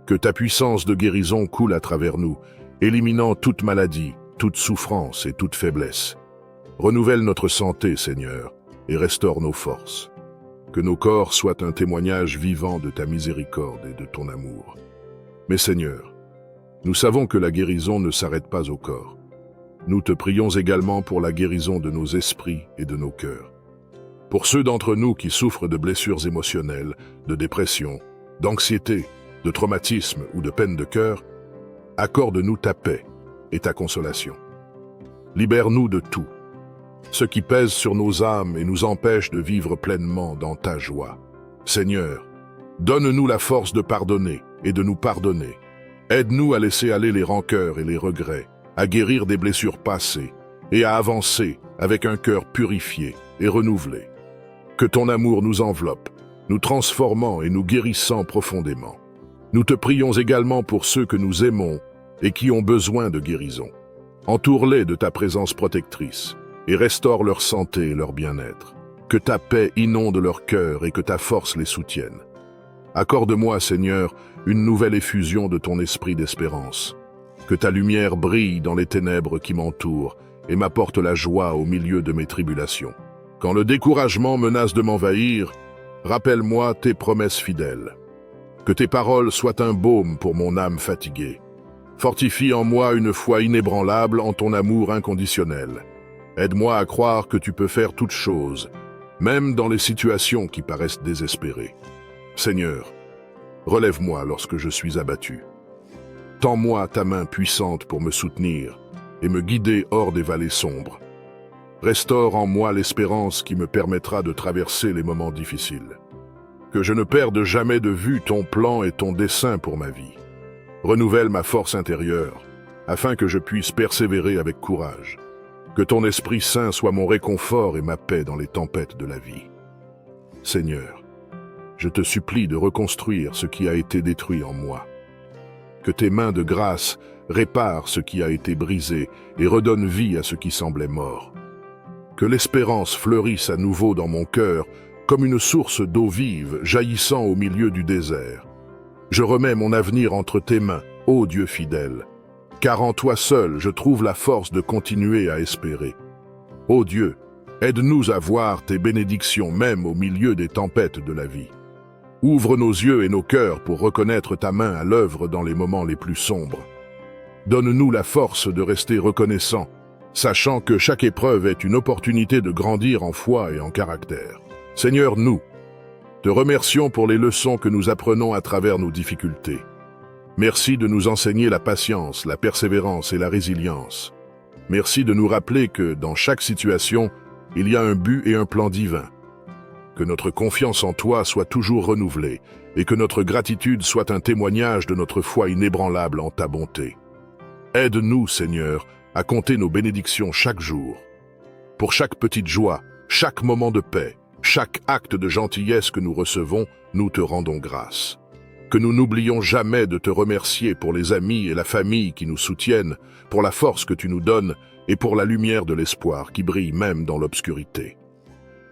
Que ta puissance de guérison coule à travers nous, éliminant toute maladie, toute souffrance et toute faiblesse. Renouvelle notre santé, Seigneur, et restaure nos forces. Que nos corps soient un témoignage vivant de ta miséricorde et de ton amour. Mais Seigneur, nous savons que la guérison ne s'arrête pas au corps. Nous te prions également pour la guérison de nos esprits et de nos cœurs. Pour ceux d'entre nous qui souffrent de blessures émotionnelles, de dépression, d'anxiété, de traumatisme ou de peine de cœur, accorde-nous ta paix et ta consolation. Libère-nous de tout, ce qui pèse sur nos âmes et nous empêche de vivre pleinement dans ta joie. Seigneur, donne-nous la force de pardonner et de nous pardonner. Aide-nous à laisser aller les rancœurs et les regrets, à guérir des blessures passées et à avancer avec un cœur purifié et renouvelé. Que ton amour nous enveloppe, nous transformant et nous guérissant profondément. Nous te prions également pour ceux que nous aimons et qui ont besoin de guérison. Entoure-les de ta présence protectrice et restaure leur santé et leur bien-être. Que ta paix inonde leur cœur et que ta force les soutienne. Accorde-moi, Seigneur, une nouvelle effusion de ton esprit d'espérance. Que ta lumière brille dans les ténèbres qui m'entourent et m'apporte la joie au milieu de mes tribulations. Quand le découragement menace de m'envahir, rappelle-moi tes promesses fidèles. Que tes paroles soient un baume pour mon âme fatiguée. Fortifie en moi une foi inébranlable en ton amour inconditionnel. Aide-moi à croire que tu peux faire toutes choses, même dans les situations qui paraissent désespérées. Seigneur, relève-moi lorsque je suis abattu. Tends-moi ta main puissante pour me soutenir et me guider hors des vallées sombres. Restaure en moi l'espérance qui me permettra de traverser les moments difficiles. Que je ne perde jamais de vue ton plan et ton dessein pour ma vie. Renouvelle ma force intérieure, afin que je puisse persévérer avec courage. Que ton Esprit Saint soit mon réconfort et ma paix dans les tempêtes de la vie. Seigneur, je te supplie de reconstruire ce qui a été détruit en moi. Que tes mains de grâce réparent ce qui a été brisé et redonnent vie à ce qui semblait mort. Que l'espérance fleurisse à nouveau dans mon cœur comme une source d'eau vive jaillissant au milieu du désert. Je remets mon avenir entre tes mains, ô Dieu fidèle, car en toi seul je trouve la force de continuer à espérer. Ô Dieu, aide-nous à voir tes bénédictions même au milieu des tempêtes de la vie. Ouvre nos yeux et nos cœurs pour reconnaître ta main à l'œuvre dans les moments les plus sombres. Donne-nous la force de rester reconnaissants, sachant que chaque épreuve est une opportunité de grandir en foi et en caractère. Seigneur, nous te remercions pour les leçons que nous apprenons à travers nos difficultés. Merci de nous enseigner la patience, la persévérance et la résilience. Merci de nous rappeler que, dans chaque situation, il y a un but et un plan divin. Que notre confiance en toi soit toujours renouvelée et que notre gratitude soit un témoignage de notre foi inébranlable en ta bonté. Aide-nous, Seigneur, à compter nos bénédictions chaque jour. Pour chaque petite joie, chaque moment de paix, chaque acte de gentillesse que nous recevons, nous te rendons grâce. Que nous n'oublions jamais de te remercier pour les amis et la famille qui nous soutiennent, pour la force que tu nous donnes et pour la lumière de l'espoir qui brille même dans l'obscurité.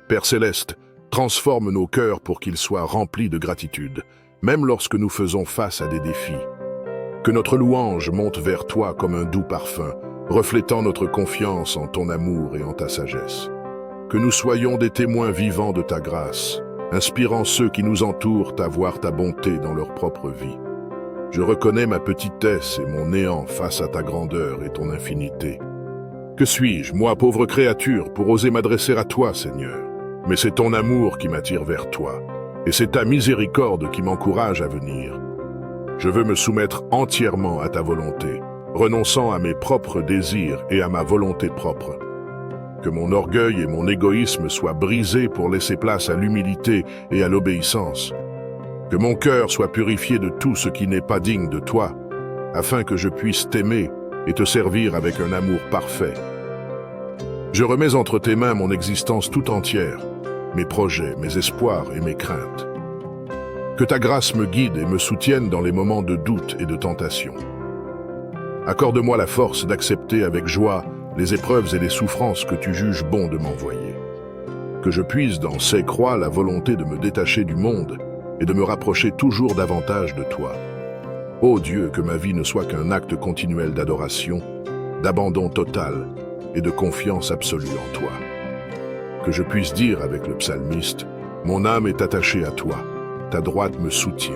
Père céleste, transforme nos cœurs pour qu'ils soient remplis de gratitude, même lorsque nous faisons face à des défis. Que notre louange monte vers toi comme un doux parfum, reflétant notre confiance en ton amour et en ta sagesse. Que nous soyons des témoins vivants de ta grâce, inspirant ceux qui nous entourent à voir ta bonté dans leur propre vie. Je reconnais ma petitesse et mon néant face à ta grandeur et ton infinité. Que suis-je, moi, pauvre créature, pour oser m'adresser à toi, Seigneur? Mais c'est ton amour qui m'attire vers toi, et c'est ta miséricorde qui m'encourage à venir. Je veux me soumettre entièrement à ta volonté, renonçant à mes propres désirs et à ma volonté propre. Que mon orgueil et mon égoïsme soient brisés pour laisser place à l'humilité et à l'obéissance. Que mon cœur soit purifié de tout ce qui n'est pas digne de toi, afin que je puisse t'aimer et te servir avec un amour parfait. Je remets entre tes mains mon existence tout entière, mes projets, mes espoirs et mes craintes. Que ta grâce me guide et me soutienne dans les moments de doute et de tentation. Accorde-moi la force d'accepter avec joie les épreuves et les souffrances que tu juges bon de m'envoyer. Que je puisse dans ces croix la volonté de me détacher du monde et de me rapprocher toujours davantage de toi. Ô Dieu, que ma vie ne soit qu'un acte continuel d'adoration, d'abandon total et de confiance absolue en toi. Que je puisse dire avec le psalmiste, mon âme est attachée à toi, ta droite me soutient.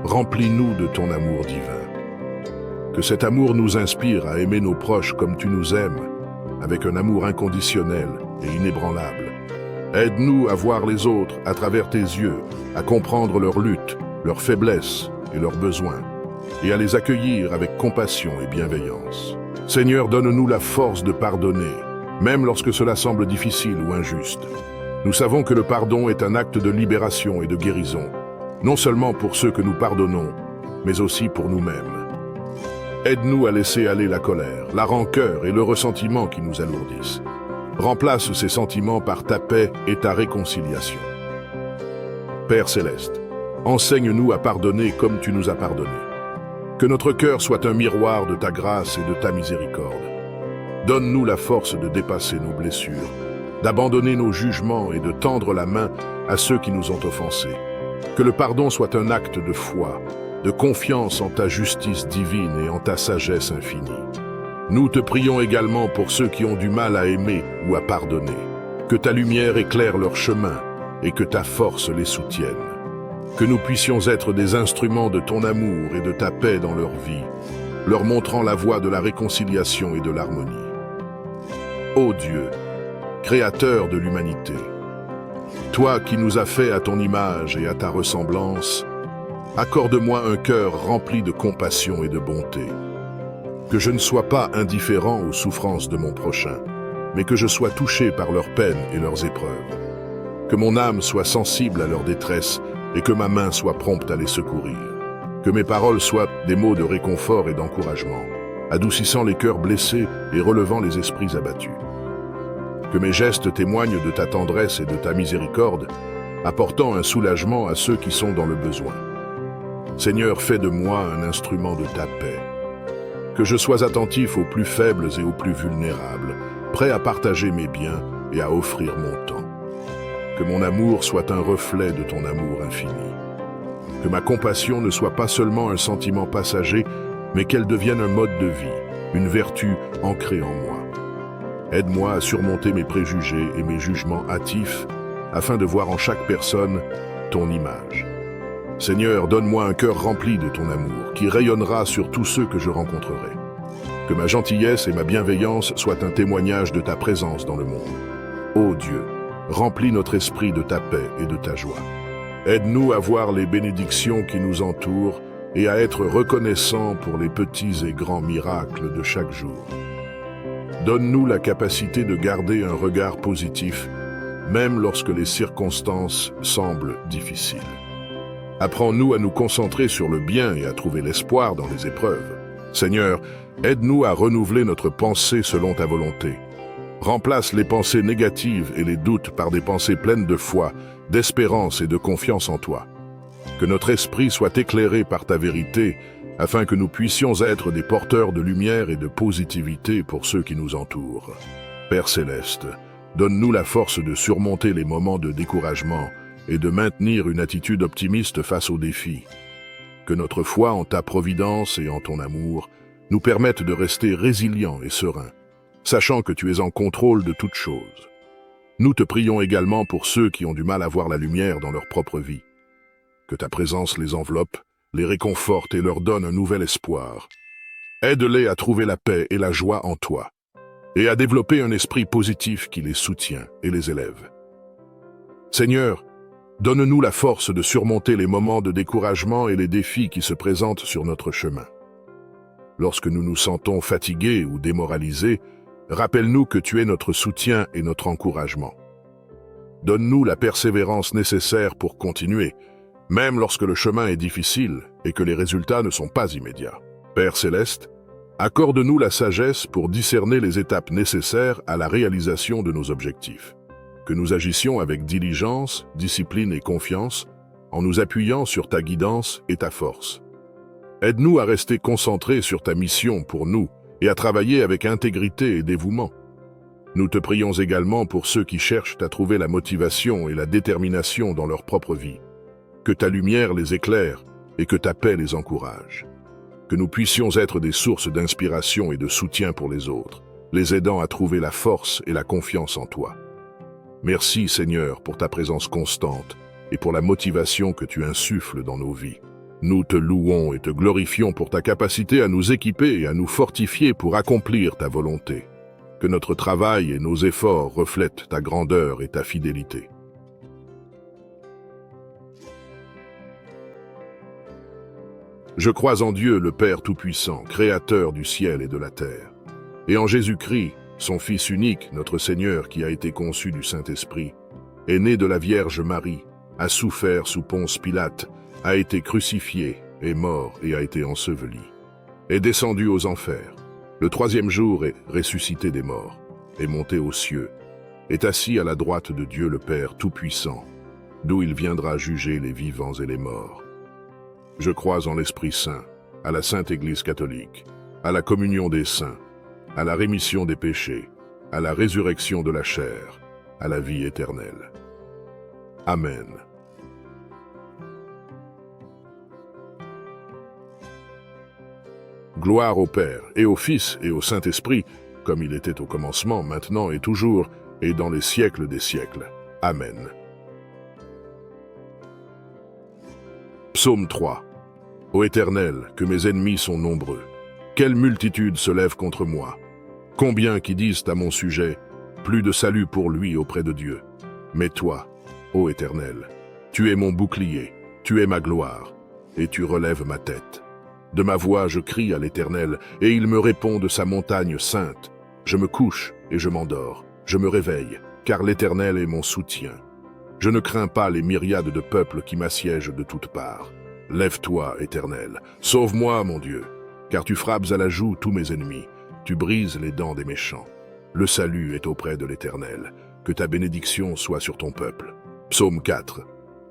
Remplis-nous de ton amour divin. Que cet amour nous inspire à aimer nos proches comme tu nous aimes, avec un amour inconditionnel et inébranlable. Aide-nous à voir les autres à travers tes yeux, à comprendre leurs luttes, leurs faiblesses et leurs besoins, et à les accueillir avec compassion et bienveillance. Seigneur, donne-nous la force de pardonner, même lorsque cela semble difficile ou injuste. Nous savons que le pardon est un acte de libération et de guérison, non seulement pour ceux que nous pardonnons, mais aussi pour nous-mêmes. Aide-nous à laisser aller la colère, la rancœur et le ressentiment qui nous alourdissent. Remplace ces sentiments par ta paix et ta réconciliation. Père céleste, enseigne-nous à pardonner comme tu nous as pardonné. Que notre cœur soit un miroir de ta grâce et de ta miséricorde. Donne-nous la force de dépasser nos blessures, d'abandonner nos jugements et de tendre la main à ceux qui nous ont offensés. Que le pardon soit un acte de foi, de confiance en ta justice divine et en ta sagesse infinie. Nous te prions également pour ceux qui ont du mal à aimer ou à pardonner. Que ta lumière éclaire leur chemin et que ta force les soutienne. Que nous puissions être des instruments de ton amour et de ta paix dans leur vie, leur montrant la voie de la réconciliation et de l'harmonie. Ô Dieu, Créateur de l'humanité, toi qui nous as fait à ton image et à ta ressemblance, accorde-moi un cœur rempli de compassion et de bonté. Que je ne sois pas indifférent aux souffrances de mon prochain, mais que je sois touché par leurs peines et leurs épreuves. Que mon âme soit sensible à leur détresse et que ma main soit prompte à les secourir. Que mes paroles soient des mots de réconfort et d'encouragement, adoucissant les cœurs blessés et relevant les esprits abattus. Que mes gestes témoignent de ta tendresse et de ta miséricorde, apportant un soulagement à ceux qui sont dans le besoin. Seigneur, fais de moi un instrument de ta paix. Que je sois attentif aux plus faibles et aux plus vulnérables, prêt à partager mes biens et à offrir mon temps. Que mon amour soit un reflet de ton amour infini. Que ma compassion ne soit pas seulement un sentiment passager, mais qu'elle devienne un mode de vie, une vertu ancrée en moi. Aide-moi à surmonter mes préjugés et mes jugements hâtifs, afin de voir en chaque personne ton image. Seigneur, donne-moi un cœur rempli de ton amour, qui rayonnera sur tous ceux que je rencontrerai. Que ma gentillesse et ma bienveillance soient un témoignage de ta présence dans le monde. Ô Dieu, remplis notre esprit de ta paix et de ta joie. Aide-nous à voir les bénédictions qui nous entourent et à être reconnaissants pour les petits et grands miracles de chaque jour. Donne-nous la capacité de garder un regard positif, même lorsque les circonstances semblent difficiles. Apprends-nous à nous concentrer sur le bien et à trouver l'espoir dans les épreuves. Seigneur, aide-nous à renouveler notre pensée selon ta volonté. Remplace les pensées négatives et les doutes par des pensées pleines de foi, d'espérance et de confiance en toi. Que notre esprit soit éclairé par ta vérité, afin que nous puissions être des porteurs de lumière et de positivité pour ceux qui nous entourent. Père céleste, donne-nous la force de surmonter les moments de découragement et de maintenir une attitude optimiste face aux défis. Que notre foi en ta providence et en ton amour nous permette de rester résilients et sereins, sachant que tu es en contrôle de toutes choses. Nous te prions également pour ceux qui ont du mal à voir la lumière dans leur propre vie. Que ta présence les enveloppe, les réconforte et leur donne un nouvel espoir. Aide-les à trouver la paix et la joie en toi, et à développer un esprit positif qui les soutient et les élève. Seigneur, donne-nous la force de surmonter les moments de découragement et les défis qui se présentent sur notre chemin. Lorsque nous nous sentons fatigués ou démoralisés, rappelle-nous que tu es notre soutien et notre encouragement. Donne-nous la persévérance nécessaire pour continuer, même lorsque le chemin est difficile et que les résultats ne sont pas immédiats. Père céleste, accorde-nous la sagesse pour discerner les étapes nécessaires à la réalisation de nos objectifs. Que nous agissions avec diligence, discipline et confiance, en nous appuyant sur ta guidance et ta force. Aide-nous à rester concentrés sur ta mission pour nous et à travailler avec intégrité et dévouement. Nous te prions également pour ceux qui cherchent à trouver la motivation et la détermination dans leur propre vie. Que ta lumière les éclaire et que ta paix les encourage. Que nous puissions être des sources d'inspiration et de soutien pour les autres, les aidant à trouver la force et la confiance en toi. Merci Seigneur pour ta présence constante et pour la motivation que tu insuffles dans nos vies. Nous te louons et te glorifions pour ta capacité à nous équiper et à nous fortifier pour accomplir ta volonté. Que notre travail et nos efforts reflètent ta grandeur et ta fidélité. Je crois en Dieu, le Père Tout-Puissant, Créateur du ciel et de la terre, et en Jésus-Christ, son Fils unique, notre Seigneur, qui a été conçu du Saint-Esprit, est né de la Vierge Marie, a souffert sous Ponce Pilate, a été crucifié, est mort et a été enseveli, est descendu aux enfers, le troisième jour est ressuscité des morts, est monté aux cieux, est assis à la droite de Dieu le Père Tout-Puissant, d'où il viendra juger les vivants et les morts. Je crois en l'Esprit Saint, à la Sainte Église catholique, à la communion des saints, à la rémission des péchés, à la résurrection de la chair, à la vie éternelle. Amen. Gloire au Père, et au Fils, et au Saint-Esprit, comme il était au commencement, maintenant et toujours, et dans les siècles des siècles. Amen. Psaume 3. Ô Éternel, que mes ennemis sont nombreux. Quelle multitude se lève contre moi. Combien qui disent à mon sujet, plus de salut pour lui auprès de Dieu. Mais toi, ô Éternel, tu es mon bouclier, tu es ma gloire, et tu relèves ma tête. De ma voix je crie à l'Éternel, et il me répond de sa montagne sainte. Je me couche et je m'endors, je me réveille, car l'Éternel est mon soutien. Je ne crains pas les myriades de peuples qui m'assiègent de toutes parts. Lève-toi, Éternel, sauve-moi, mon Dieu, car tu frappes à la joue tous mes ennemis, tu brises les dents des méchants. Le salut est auprès de l'Éternel, que ta bénédiction soit sur ton peuple. Psaume 4.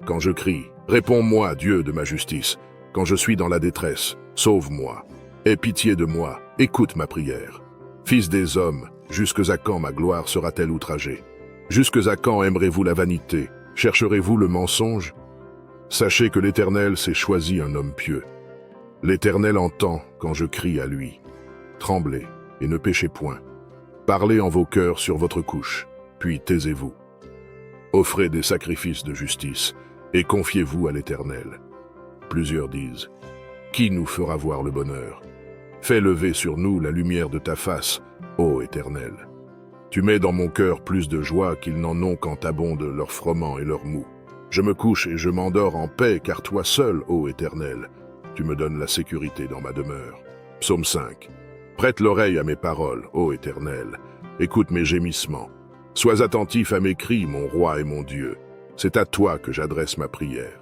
Quand je crie, réponds-moi, Dieu de ma justice. Quand je suis dans la détresse, sauve-moi. Aie pitié de moi, écoute ma prière. Fils des hommes, jusque à quand ma gloire sera-t-elle outragée? Jusque à quand aimerez-vous la vanité? Chercherez-vous le mensonge? Sachez que l'Éternel s'est choisi un homme pieux. L'Éternel entend quand je crie à lui. Tremblez et ne péchez point. Parlez en vos cœurs sur votre couche, puis taisez-vous. Offrez des sacrifices de justice et confiez-vous à l'Éternel. Plusieurs disent, qui nous fera voir le bonheur? Fais lever sur nous la lumière de ta face, ô Éternel. Tu mets dans mon cœur plus de joie qu'ils n'en ont quand abondent leurs froment et leurs mou. Je me couche et je m'endors en paix, car toi seul, ô Éternel, tu me donnes la sécurité dans ma demeure. Psaume 5. Prête l'oreille à mes paroles, ô Éternel, écoute mes gémissements. Sois attentif à mes cris, mon roi et mon Dieu. C'est à toi que j'adresse ma prière.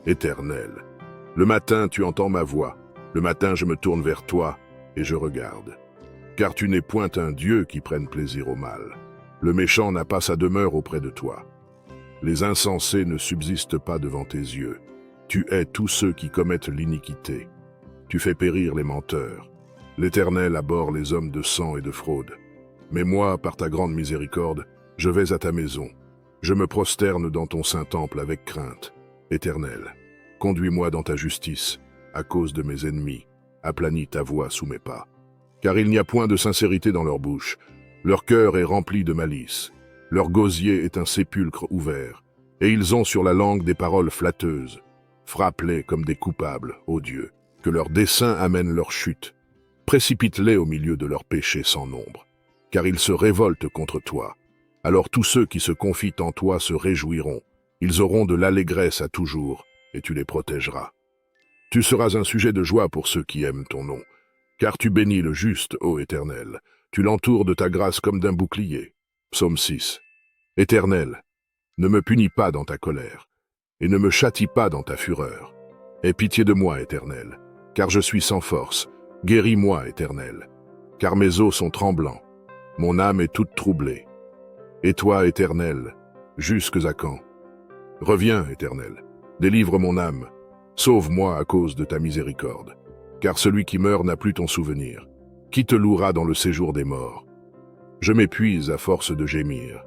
Éternel, le matin tu entends ma voix, le matin je me tourne vers toi et je regarde. Car tu n'es point un Dieu qui prenne plaisir au mal. Le méchant n'a pas sa demeure auprès de toi. Les insensés ne subsistent pas devant tes yeux. Tu hais tous ceux qui commettent l'iniquité. Tu fais périr les menteurs. L'Éternel abhorre les hommes de sang et de fraude. Mais moi, par ta grande miséricorde, je vais à ta maison. Je me prosterne dans ton saint temple avec crainte. Éternel, conduis-moi dans ta justice, à cause de mes ennemis. Aplanis ta voie sous mes pas. Car il n'y a point de sincérité dans leur bouche. Leur cœur est rempli de malice. Leur gosier est un sépulcre ouvert. Et ils ont sur la langue des paroles flatteuses. Frappe-les comme des coupables, ô Dieu, que leurs desseins amènent leur chute. Précipite-les au milieu de leurs péchés sans nombre, car ils se révoltent contre toi. Alors tous ceux qui se confient en toi se réjouiront. Ils auront de l'allégresse à toujours, et tu les protégeras. Tu seras un sujet de joie pour ceux qui aiment ton nom, car tu bénis le juste, ô Éternel. Tu l'entoures de ta grâce comme d'un bouclier. Psaume 6. Éternel, ne me punis pas dans ta colère, et ne me châtie pas dans ta fureur. Aie pitié de moi, Éternel, car je suis sans force. Guéris-moi, Éternel, car mes os sont tremblants. Mon âme est toute troublée. Et toi, Éternel, jusques à quand? Reviens, Éternel, délivre mon âme. Sauve-moi à cause de ta miséricorde, car celui qui meurt n'a plus ton souvenir. Qui te louera dans le séjour des morts? Je m'épuise à force de gémir.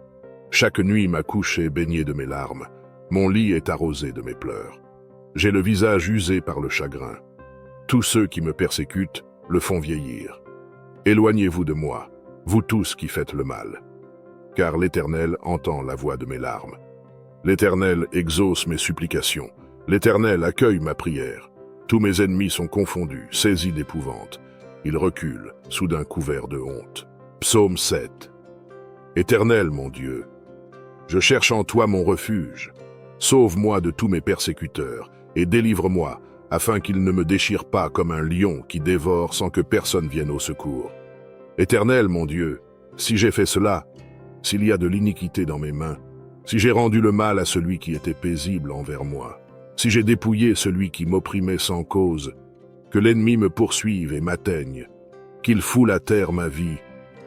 Chaque nuit ma couche est baignée de mes larmes. Mon lit est arrosé de mes pleurs. J'ai le visage usé par le chagrin. Tous ceux qui me persécutent le font vieillir. Éloignez-vous de moi, vous tous qui faites le mal. Car l'Éternel entend la voix de mes larmes. L'Éternel exauce mes supplications. L'Éternel accueille ma prière. Tous mes ennemis sont confondus, saisis d'épouvante. Ils reculent, soudain couverts de honte. Psaume 7. Éternel, mon Dieu, je cherche en toi mon refuge. Sauve-moi de tous mes persécuteurs et délivre-moi, afin qu'ils ne me déchirent pas comme un lion qui dévore sans que personne vienne au secours. Éternel, mon Dieu, si j'ai fait cela, s'il y a de l'iniquité dans mes mains, si j'ai rendu le mal à celui qui était paisible envers moi, si j'ai dépouillé celui qui m'opprimait sans cause, que l'ennemi me poursuive et m'atteigne, qu'il foule à terre ma vie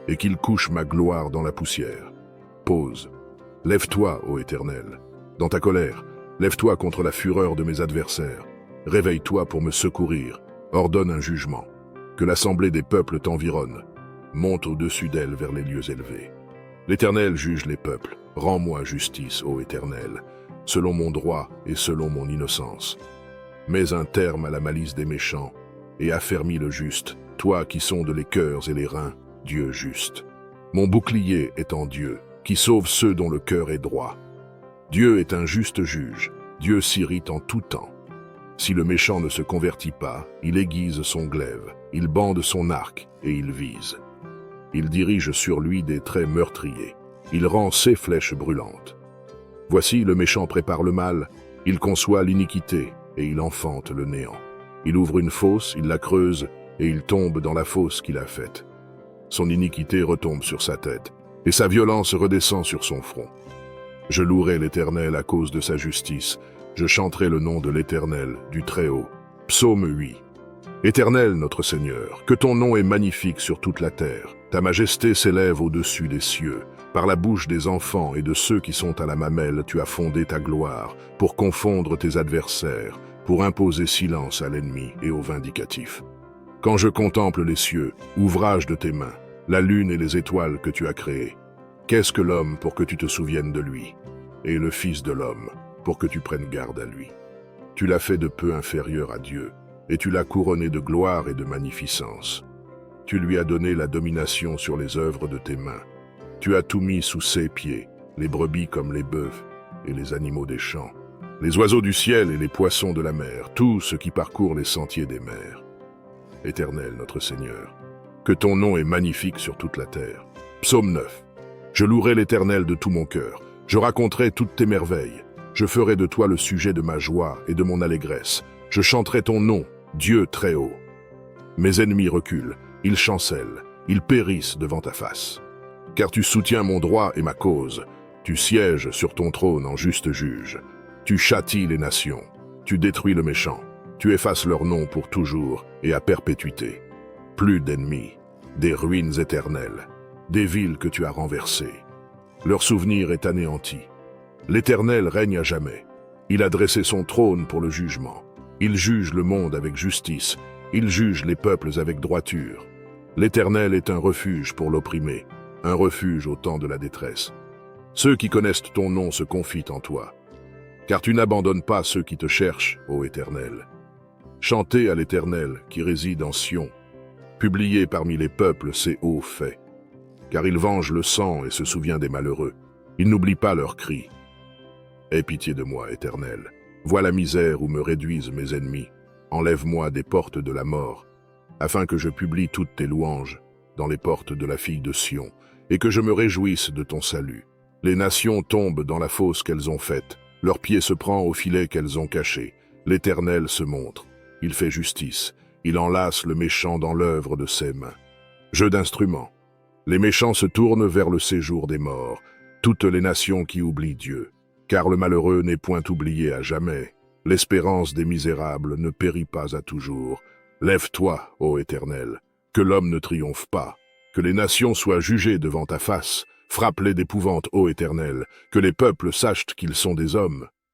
et qu'il couche ma gloire dans la poussière. Pause. Lève-toi, ô Éternel. Dans ta colère, lève-toi contre la fureur de mes adversaires. Réveille-toi pour me secourir. Ordonne un jugement. Que l'assemblée des peuples t'environne. Monte au-dessus d'elle vers les lieux élevés. L'Éternel juge les peuples. Rends-moi justice, ô Éternel, selon mon droit et selon mon innocence. Mets un terme à la malice des méchants et affermis le juste, toi qui sondes les cœurs et les reins, Dieu juste. Mon bouclier est en Dieu, qui sauve ceux dont le cœur est droit. Dieu est un juste juge, Dieu s'irrite en tout temps. Si le méchant ne se convertit pas, il aiguise son glaive, il bande son arc et il vise. Il dirige sur lui des traits meurtriers, il rend ses flèches brûlantes. Voici le méchant prépare le mal, il conçoit l'iniquité et il enfante le néant. Il ouvre une fosse, il la creuse et il tombe dans la fosse qu'il a faite. Son iniquité retombe sur sa tête et sa violence redescend sur son front. Je louerai l'Éternel à cause de sa justice. Je chanterai le nom de l'Éternel, du Très-Haut. Psaume 8. Éternel, notre Seigneur, que ton nom est magnifique sur toute la terre. Ta majesté s'élève au-dessus des cieux. Par la bouche des enfants et de ceux qui sont à la mamelle, tu as fondé ta gloire, pour confondre tes adversaires, pour imposer silence à l'ennemi et au vindicatif. Quand je contemple les cieux, ouvrage de tes mains, la lune et les étoiles que tu as créées, qu'est-ce que l'homme pour que tu te souviennes de lui, et le Fils de l'homme pour que tu prennes garde à lui? Tu l'as fait de peu inférieur à Dieu, et tu l'as couronné de gloire et de magnificence. Tu lui as donné la domination sur les œuvres de tes mains. Tu as tout mis sous ses pieds, les brebis comme les bœufs et les animaux des champs, les oiseaux du ciel et les poissons de la mer, tout ce qui parcourt les sentiers des mers. Éternel, notre Seigneur, que ton nom est magnifique sur toute la terre. Psaume 9. Je louerai l'Éternel de tout mon cœur. Je raconterai toutes tes merveilles. Je ferai de toi le sujet de ma joie et de mon allégresse. Je chanterai ton nom, Dieu très haut. Mes ennemis reculent, ils chancellent, ils périssent devant ta face. car tu soutiens mon droit et ma cause. Tu sièges sur ton trône en juste juge. Tu châties les nations. Tu détruis le méchant. Tu effaces leur nom pour toujours et à perpétuité. Plus d'ennemis, des ruines éternelles, des villes que tu as renversées. Leur souvenir est anéanti. L'Éternel règne à jamais. Il a dressé son trône pour le jugement. Il juge le monde avec justice. Il juge les peuples avec droiture. L'Éternel est un refuge pour l'opprimé, un refuge au temps de la détresse. Ceux qui connaissent ton nom se confient en toi, car tu n'abandonnes pas ceux qui te cherchent, ô Éternel. Chantez à l'Éternel qui réside en Sion. Publiez parmi les peuples ses hauts faits. Car il venge le sang et se souvient des malheureux. Il n'oublie pas leurs cris. Aie pitié de moi, Éternel. Vois la misère où me réduisent mes ennemis. Enlève-moi des portes de la mort, afin que je publie toutes tes louanges dans les portes de la fille de Sion, et que je me réjouisse de ton salut. Les nations tombent dans la fosse qu'elles ont faite. Leur pied se prend au filet qu'elles ont caché. L'Éternel se montre. Il fait justice. Il enlace le méchant dans l'œuvre de ses mains. Jeu d'instruments. Les méchants se tournent vers le séjour des morts, toutes les nations qui oublient Dieu. Car le malheureux n'est point oublié à jamais. L'espérance des misérables ne périt pas à toujours. Lève-toi, ô Éternel, que l'homme ne triomphe pas, que les nations soient jugées devant ta face. Frappe-les d'épouvante, ô Éternel, que les peuples sachent qu'ils sont des hommes.